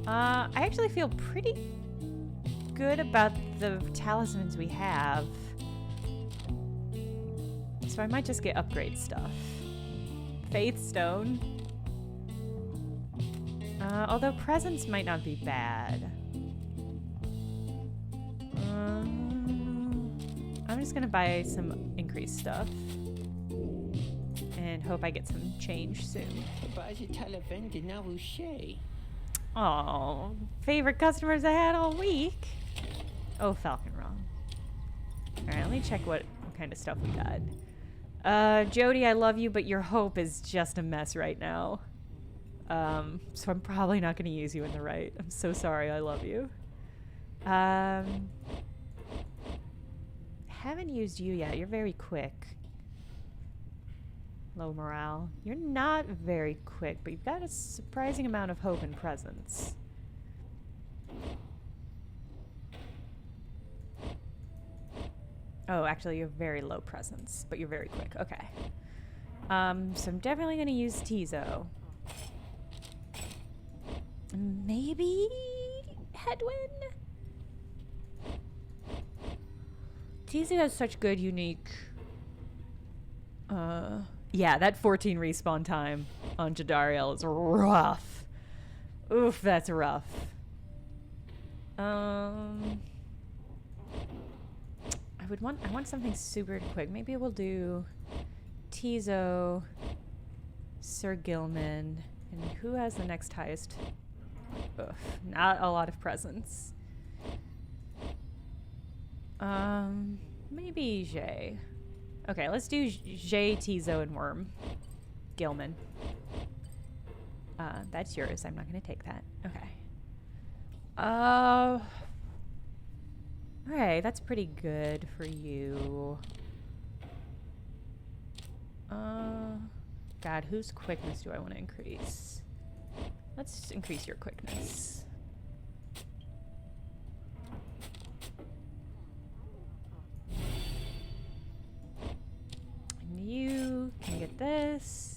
I actually feel pretty good about the talismans we have. So I might just get upgrade stuff. Faith Stone. Although presents might not be bad. I'm just gonna buy some increased stuff. and hope I get some change soon. Oh, favorite customers I had all week. Oh, Falcon wrong. Alright, let me check what kind of stuff we got. Jody, I love you, but your hope is just a mess right now. So I'm probably not going to use you in the right. I'm so sorry, I love you. Haven't used you yet. You're very quick. Low morale. You're not very quick, but you've got a surprising amount of hope and presence. Oh, actually, you have very low presence, but you're very quick. Okay. So I'm definitely going to use Tizo. Maybe Hedwin? Tizo has such good, unique... Yeah, that 14 respawn time on Jadariel is rough. Oof, that's rough. I want something super quick. Maybe we'll do Tizo, Sir Gilman, and who has the next highest? Ugh, not a lot of presence. Maybe Jay. Okay, let's do Jay, Tizo, and Worm. Gilman. That's yours. I'm not going to take that. Okay. Alright, that's pretty good for you. God, whose quickness do I want to increase? Let's increase your quickness. And you can get this.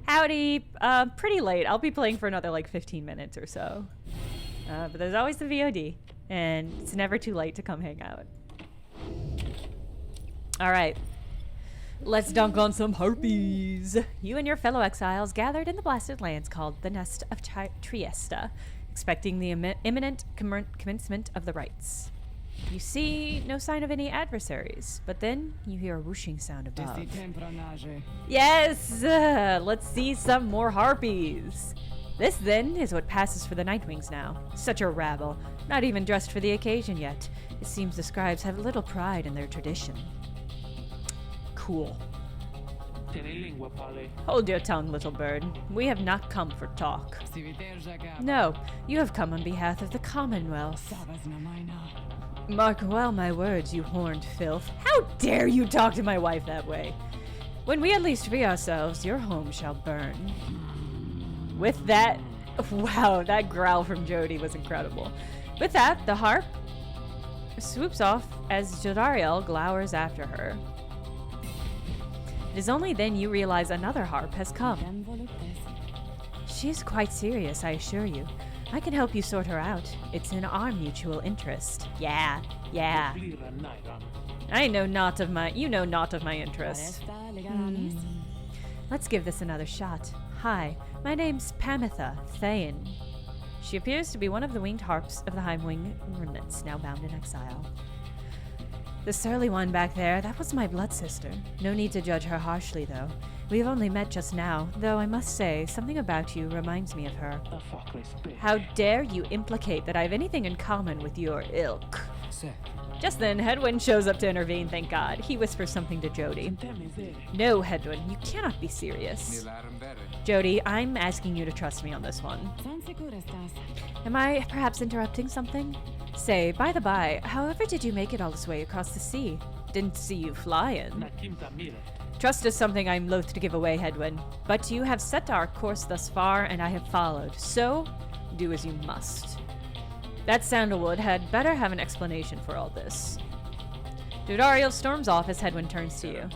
Howdy! Pretty late. I'll be playing for another like 15 minutes or so. But there's always the VOD, and it's never too late to come hang out. Alright. Let's dunk on some harpies! You and your fellow exiles gathered in the blasted lands called the Nest of Triesta, expecting the imminent commencement of the rites. You see no sign of any adversaries, but then you hear a whooshing sound above. Yes! Let's see some more harpies! This, then, is what passes for the Nightwings now. Such a rabble, not even dressed for the occasion yet. It seems the scribes have little pride in their tradition. Cool. Hold your tongue, little bird. We have not come for talk. No, you have come on behalf of the Commonwealth. Mark well my words, you horned filth. How dare you talk to my wife that way? When we at least free ourselves, your home shall burn. With that... Wow, that growl from Jody was incredible. With that, the harp swoops off as Jadariel glowers after her. It is only then you realize another harp has come. She is quite serious, I assure you. I can help you sort her out. It's in our mutual interest. Yeah. I know not of my... You know not of my interest. Let's give this another shot. Hi, my name's Pamitha Thayan. She appears to be one of the winged harps of the Heimwing remnants, now bound in exile. The surly one back there, that was my blood sister. No need to judge her harshly, though. We've only met just now, though I must say, something about you reminds me of her. How dare you implicate that I have anything in common with your ilk? Just then, Hedwin shows up to intervene, thank God. He whispers something to Jody. No, Hedwin, you cannot be serious. Jody, I'm asking you to trust me on this one. Am I perhaps interrupting something? Say, by the by, however did you make it all this way across the sea? Didn't see you flying. Trust is something I'm loath to give away, Hedwin. But you have set our course thus far, and I have followed. So, do as you must. That sandalwood had better have an explanation for all this. Jadariel storms off as Hedwin turns to you.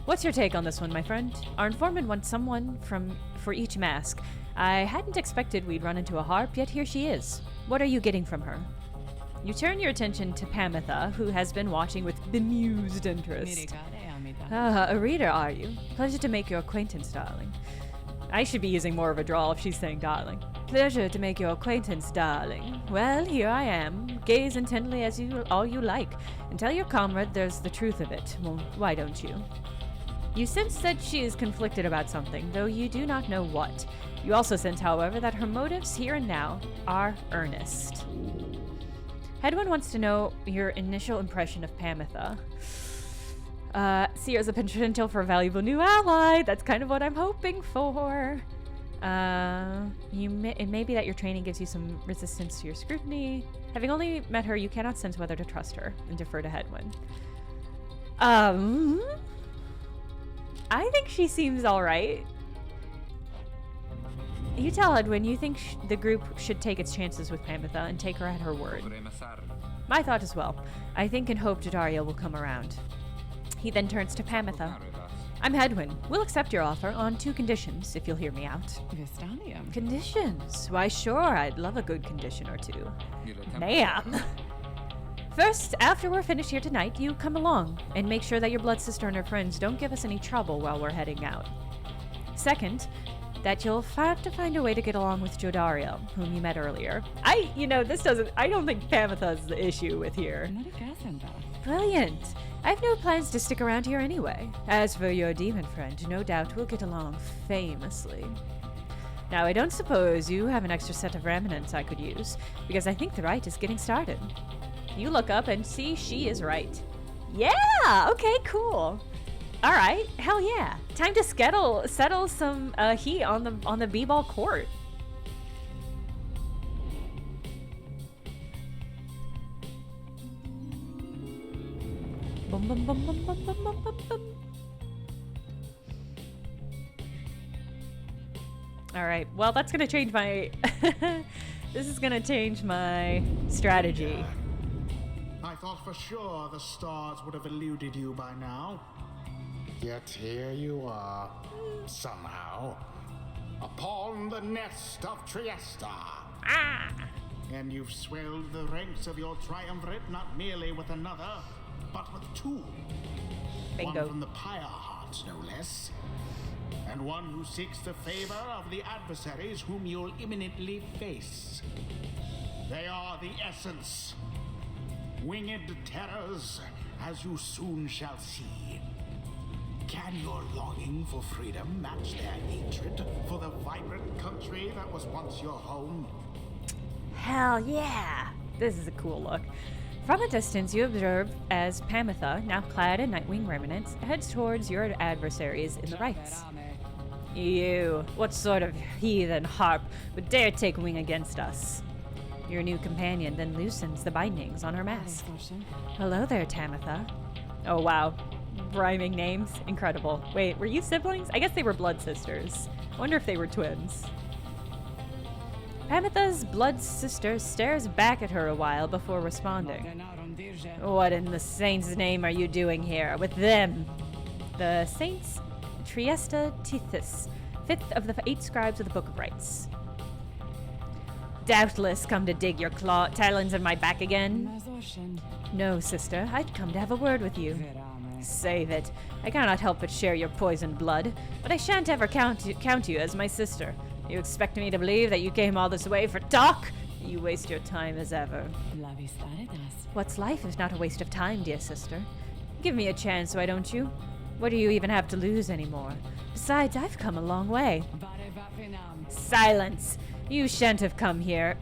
What's your take on this one, my friend? Our informant wants someone for each mask. I hadn't expected we'd run into a harp, yet here she is. What are you getting from her? You turn your attention to Pamitha, who has been watching with bemused interest. A reader, are you? Pleasure to make your acquaintance, darling. I should be using more of a drawl if she's saying darling. Pleasure to make your acquaintance, darling. Well, here I am. gaze intently as all you like, and tell your comrade there's the truth of it. Well, why don't you? You sense that she is conflicted about something, though you do not know what. You also sense, however, that her motives here and now are earnest. Hedwyn wants to know your initial impression of Pamitha. See her as a potential for a valuable new ally. That's kind of what I'm hoping for. It may be that your training gives you some resistance to your scrutiny. Having only met her, you cannot sense whether to trust her and defer to Hedwyn. I think she seems alright. You tell Hedwyn you think the group should take its chances with Pamitha and take her at her word. My thought as well. I think and hope Jadario will come around. He then turns to Pamitha. I'm Hedwyn. We'll accept your offer on 2 conditions, if you'll hear me out. Conditions? Why sure, I'd love a good condition or 2. Ma'am. First, after we're finished here tonight, you come along and make sure that your blood sister and her friends don't give us any trouble while we're heading out. Second, that you'll have to find a way to get along with Jodario, whom you met earlier. I don't think Pamitha's the issue with here. Brilliant. I've no plans to stick around here anyway. As for your demon friend, no doubt we'll get along famously. Now, I don't suppose you have an extra set of remnants I could use, because I think the rite is getting started. You look up and see she is right. Yeah! Okay, cool. Alright, hell yeah. Time to settle some heat on the b-ball court. Bum, bum, bum, bum, bum, bum, bum, bum, bum. Alright, well that's gonna change my... This is gonna change my strategy. I thought for sure the stars would have eluded you by now. Yet here you are, somehow, upon the nest of Trieste. Ah! And you've swelled the ranks of your triumvirate not merely with another, but with 2. Bingo. One from the PYRE hearts, no less. And one who seeks the favor of the adversaries whom you'll imminently face. They are the essence. Winged terrors, as you soon shall see. Can your longing for freedom match their hatred for the vibrant country that was once your home? Hell yeah! This is a cool look. From a distance, you observe as Pamitha, now clad in Nightwing remnants, heads towards your adversaries in the rites. You, what sort of heathen harp would dare take wing against us? Your new companion then loosens the bindings on her mask. Hello there, Tamitha. Oh wow. Rhyming names. Incredible. Wait, were you siblings? I guess they were blood sisters. I wonder if they were twins. Pamitha's blood sister stares back at her a while before responding. What in the saint's name are you doing here with them? The saints Trieste Tethys, 5th of the 8 scribes of the Book of Rites. Doubtless come to dig your talons in my back again. No, sister, I'd come to have a word with you. Save it. I cannot help but share your poisoned blood, but I shan't ever count you as my sister. You expect me to believe that you came all this way for talk? You waste your time as ever. What's life if not a waste of time, dear sister? Give me a chance, why don't you? What do you even have to lose anymore? Besides, I've come a long way. Silence! You shan't have come here.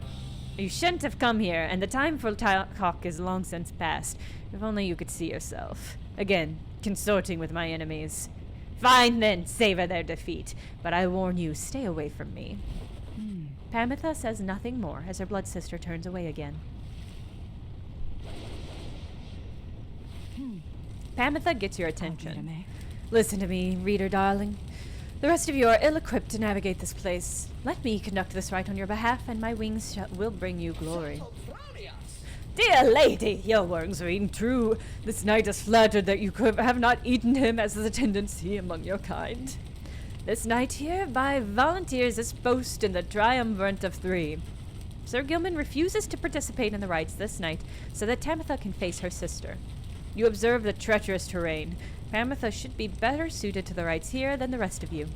You shan't have come here, and the time for talk is long since past. If only you could see yourself. Again, consorting with my enemies. Fine then, savor their defeat. But I warn you, stay away from me. Pamitha says nothing more as her blood sister turns away again. Pamitha gets your attention. Listen to me, reader darling. The rest of you are ill-equipped to navigate this place. Let me conduct this rite on your behalf, and my wings will bring you glory. Dear lady, your words ring true. This knight is flattered that you have not eaten him, as is a tendency among your kind. This knight hereby volunteers his post in the triumvirate of 3. Sir Gilman refuses to participate in the rites this night, so that Tamitha can face her sister. You observe the treacherous terrain. Pamitha should be better suited to the rites here than the rest of you.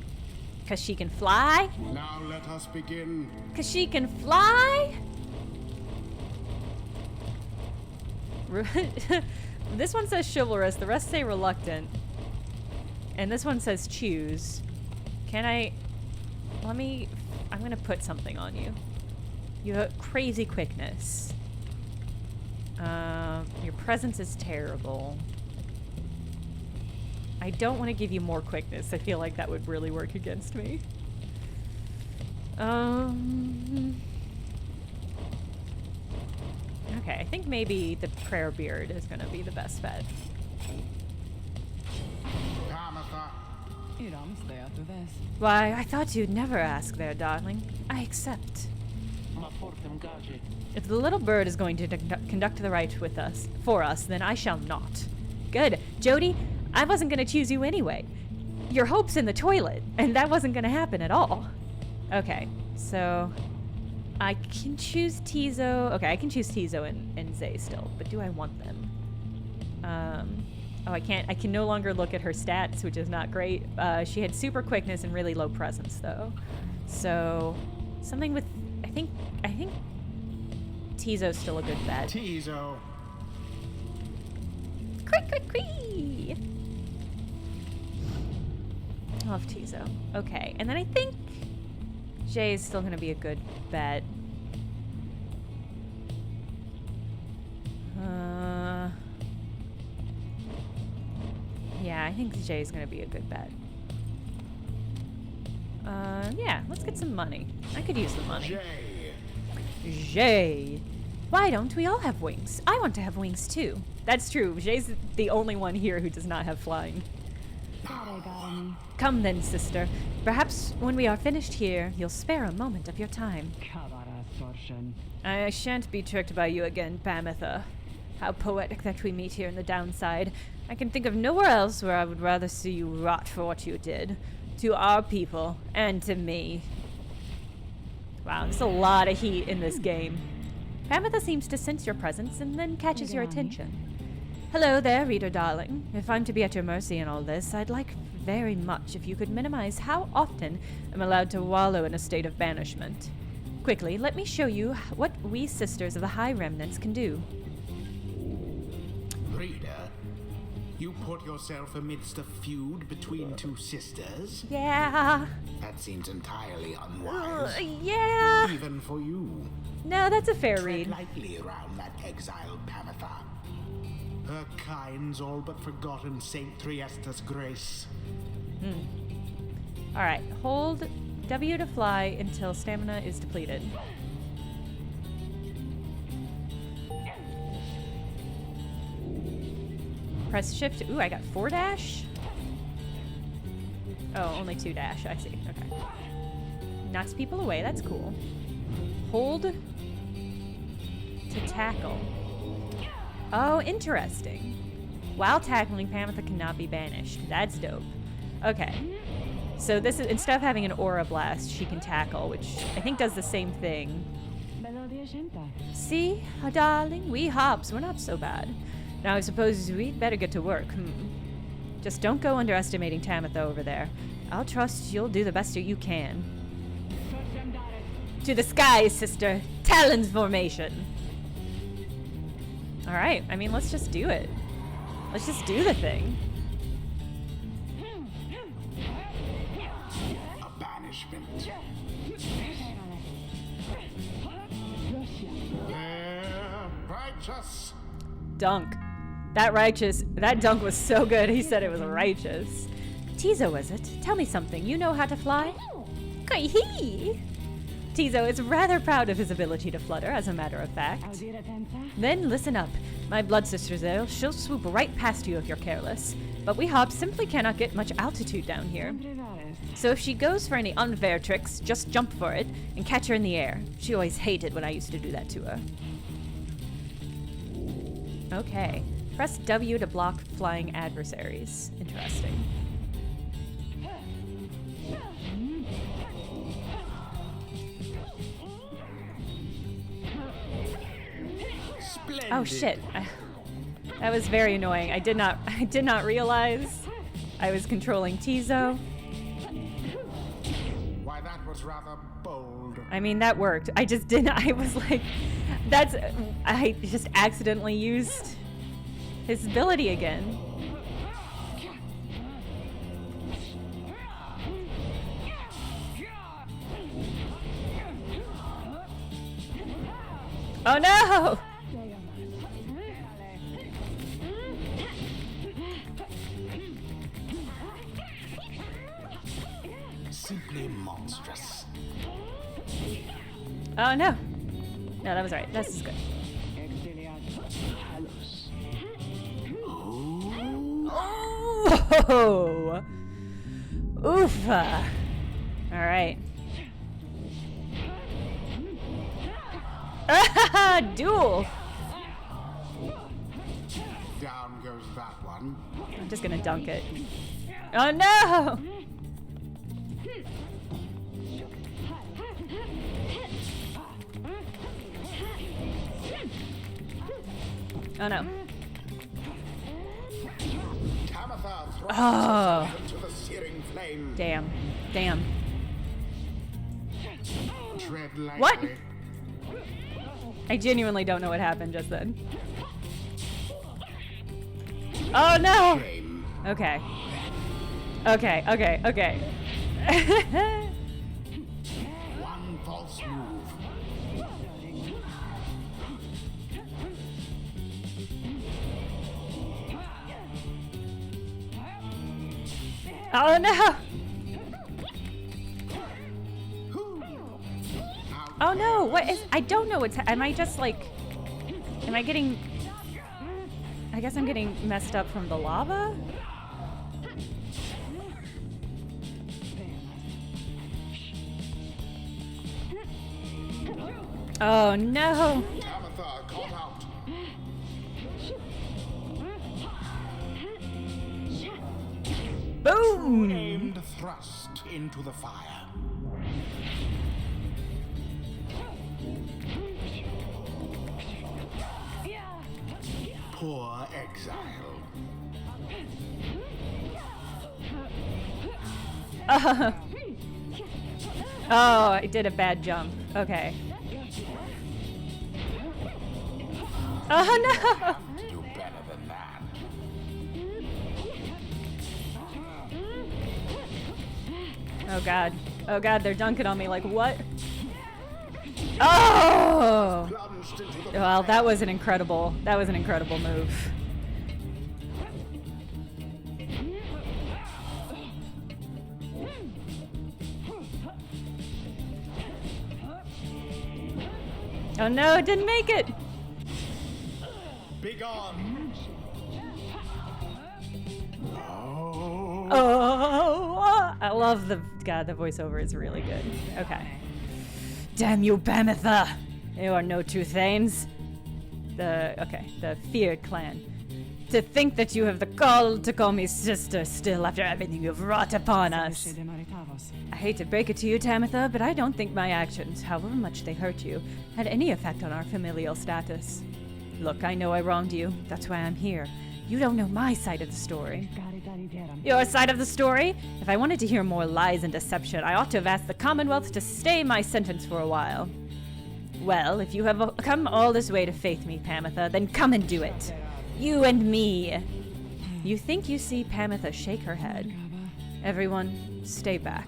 'Cause she can fly? Now let us begin. 'Cause she can fly? This one says chivalrous, the rest say reluctant. And this one says choose. Can I... I'm gonna put something on you. You have crazy quickness. Your presence is terrible. I don't want to give you more quickness. I feel like that would really work against me. Okay, I think maybe the prayer beard is gonna be the best bet. Why, I thought you'd never ask there, darling. I accept. If the little bird is going to conduct the rite with us, for us, then I shall not. Good. Jody, I wasn't going to choose you anyway. Your hope's in the toilet, and that wasn't going to happen at all. Okay, so I can choose Tizo. Okay, I can choose Tizo and Zay still, but do I want them? Oh, I can't. I can no longer look at her stats, which is not great. She had super quickness and really low presence, though. So something with... I think Tizo's still a good bet. Tizo. Cree. I love Tizo. Okay, and then I think Jay is still going to be a good bet. Yeah, I think Jay is going to be a good bet. Yeah, let's get some money. I could use the money. Jay. Why don't we all have wings? I want to have wings too. That's true. Jay's the only one here who does not have flying. Come then, sister. Perhaps when we are finished here, you'll spare a moment of your time. I shan't be tricked by you again, Pamitha. How poetic that we meet here in the downside. I can think of nowhere else where I would rather see you rot for what you did. To our people, and to me. Wow, there's a lot of heat in this game. Pamitha seems to sense your presence and then catches your attention. Hello there, reader darling. If I'm to be at your mercy in all this, I'd like very much if you could minimize how often I'm allowed to wallow in a state of banishment. Quickly, let me show you what we sisters of the High Remnants can do. Reader, you put yourself amidst a feud between two sisters? Yeah. That seems entirely unwise. Yeah. Even for you. No, that's a fair Tread read. lightly around that exiled Pamitha. Her kind's all but forgotten Saint Triesta's grace. Alright, hold W to fly until stamina is depleted. Press shift. Ooh, I got 4 dash? Oh, only 2 dash. I see. Okay. Knocks people away. That's cool. Hold to tackle. Oh, interesting. While tackling, Pamitha cannot be banished. That's dope. Okay. So this is, instead of having an aura blast, she can tackle, which I think does the same thing. See, darling, we hops, we're not so bad. Now I suppose we'd better get to work. Just don't go underestimating Tamitha over there. I'll trust you'll do the best that you can. To the skies, sister. Talons formation. Alright, I mean, let's just do it. Let's just do the thing. A banishment. Righteous. Dunk. That dunk was so good, he said it was righteous. Tizo, is it? Tell me something. You know how to fly? Kai-hee! Tizo is rather proud of his ability to flutter, as a matter of fact. Then listen up. My blood sister there, she'll swoop right past you if you're careless. But we hops simply cannot get much altitude down here. So if she goes for any unfair tricks, just jump for it and catch her in the air. She always hated when I used to do that to her. Okay. Press W to block flying adversaries. Interesting. Splendid. Oh shit. That was very annoying. I did not realize I was controlling Tizo. Why, that was rather bold. I mean, that worked. I just didn't. I was like, I just accidentally used his ability again. Oh no! Simply monstrous. Oh no! No, that was right. This is good. Oh! Oof! Alright. Duel! Down goes that one. I'm just gonna dunk it. Oh no! Oh no. Tamatha throws Oh. herself into the searing flame. Damn. Damn. Tread lightly. What? I genuinely don't know what happened just then. Oh no! Shame. Okay. Okay, okay, okay. One false move. Oh no! Oh no! What is? I don't know what's. Am I just like? Am I getting? I guess I'm getting messed up from the lava. Oh no! Tamatha caught out. Boom! Aimed thrust into the fire. Poor exile. Oh, I did a bad jump. Okay. Oh no! Do better than that. Oh god. Oh god, they're dunking on me like what? Oh! Plunged into the Well, that was an incredible move. Oh no, it didn't make it! Begone. Oh. Oh, I love the voiceover is really good. Okay. Damn you, Bamitha! You are no two Thanes. The Feared clan. To think that you have the gall to call me sister still after everything you've wrought upon us. I hate to break it to you, Tamitha, but I don't think my actions, however much they hurt you, had any effect on our familial status. Look, I know I wronged you. That's why I'm here. You don't know my side of the story. Your side of the story? If I wanted to hear more lies and deception, I ought to have asked the Commonwealth to stay my sentence for a while. Well, if you have come all this way to faith me, Pamitha, then come and do it. You and me. You think you see Pamitha shake her head. Everyone, stay back.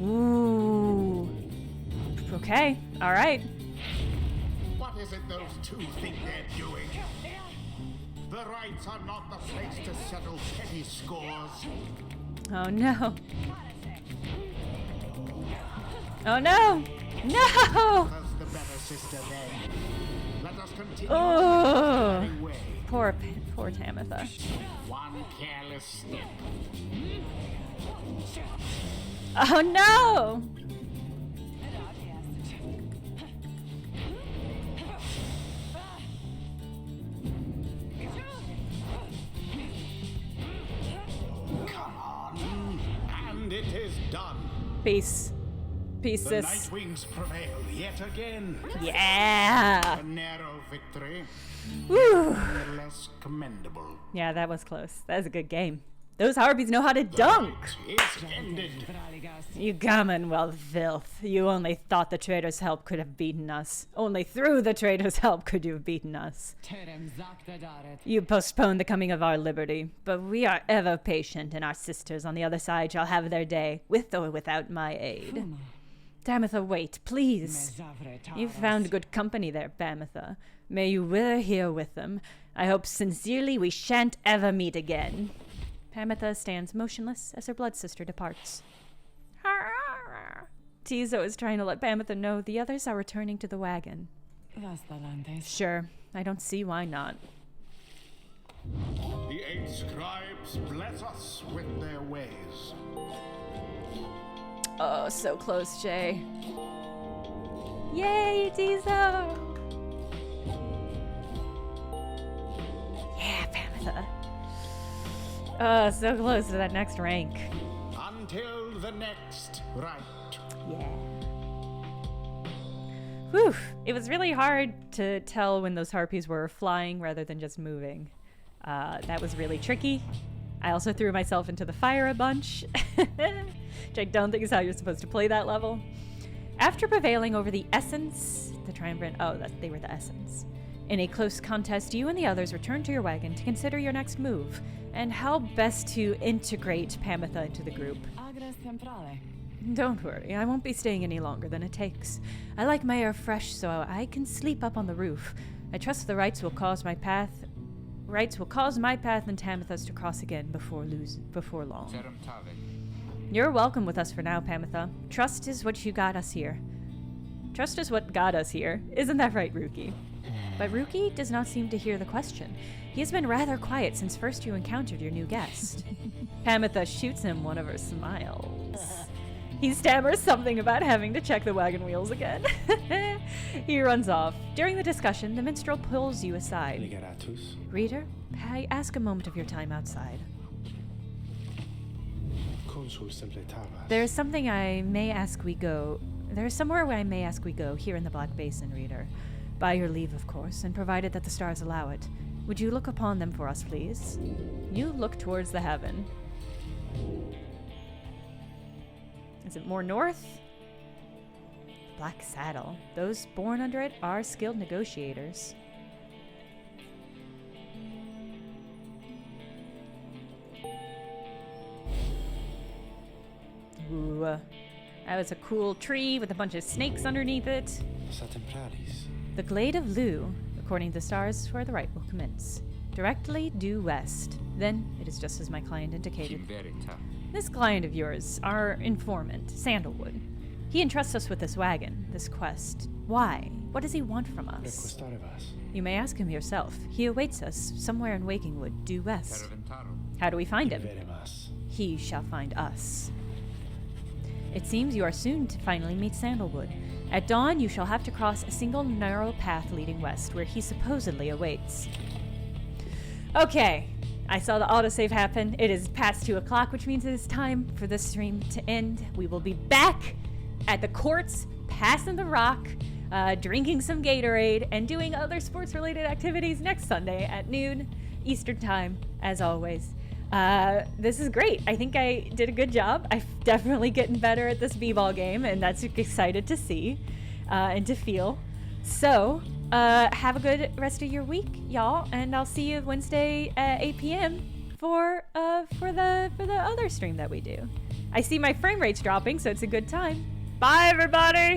Ooh. Okay, alright. What is it those two think they're doing? The rights are not the place to settle petty scores. Oh no. Oh no! No! As the better sister then. Let us continue Oh. on the merry way. Poor Tamitha. One careless step. Oh no! Come on. And it is done. Peace. Peace, The sis. Nightwings prevail yet again. Yeah! A narrow victory, Woo! nonetheless commendable. Yeah, that was close. That was a good game. Those harpies know how to dunk! It's ended. You Commonwealth filth. You only thought the traitors' help could have beaten us. Only through the traitors' help could you have beaten us. You postponed the coming of our liberty, but we are ever patient, and our sisters on the other side shall have their day, with or without my aid. Tamitha, wait, please. You found good company there, Tamitha. May you wither here with them. I hope sincerely we shan't ever meet again. Tamitha stands motionless as her blood sister departs. Tizo is trying to let Tamitha know the others are returning to the wagon. Sure, I don't see why not. The 8 scribes bless us with their ways. Oh, so close, Jay. Yay, Tizo! Yeah, Tamitha. Oh, so close to that next rank. Until the next right. Yeah. Whew. It was really hard to tell when those harpies were flying rather than just moving. That was really tricky. I also threw myself into the fire a bunch, which I don't think is how you're supposed to play that level. After prevailing over the Essence, the Triumvirate, they were the Essence. In a close contest, you and the others return to your wagon to consider your next move, and how best to integrate Tamitha into the group. Don't worry, I won't be staying any longer than it takes. I like my air fresh so I can sleep up on the roof. I trust the rights will cause my path and Tamitha's to cross again before long. You're welcome with us for now, Tamitha. Trust is what got us here. Isn't that right, Ruki? But Ruki does not seem to hear the question. He has been rather quiet since first you encountered your new guest. Tamitha shoots him one of her smiles. He stammers something about having to check the wagon wheels again. He runs off. During the discussion, the minstrel pulls you aside. Reader, I ask a moment of your time outside. There is somewhere I may ask we go here in the Black Basin, Reader. By your leave, of course, and provided that the stars allow it. Would you look upon them for us, please? You look towards the heaven. Is it more north? Black Saddle. Those born under it are skilled negotiators. Ooh, that was a cool tree with a bunch of snakes underneath it. The Glade of Lu, according to the stars, where the rite will commence. Directly due west. Then, it is just as my client indicated. This client of yours, our informant, Sandalwood, he entrusts us with this wagon, this quest. Why? What does he want from us? You may ask him yourself. He awaits us somewhere in Wakingwood, due west. How do we find him? He shall find us. It seems you are soon to finally meet Sandalwood. At dawn, you shall have to cross a single narrow path leading west, where he supposedly awaits. Okay. I saw the autosave happen. It is past 2 o'clock, which means it is time for this stream to end. We will be back at the courts, passing the rock, drinking some Gatorade, and doing other sports-related activities next Sunday at noon Eastern Time, as always. This is great. I think I did a good job. I'm definitely getting better at this b-ball game, and that's excited to see and to feel. So, have a good rest of your week, y'all, and I'll see you Wednesday at 8 p.m. for the other stream that we do. I see my frame rate's dropping, so it's a good time. Bye, everybody!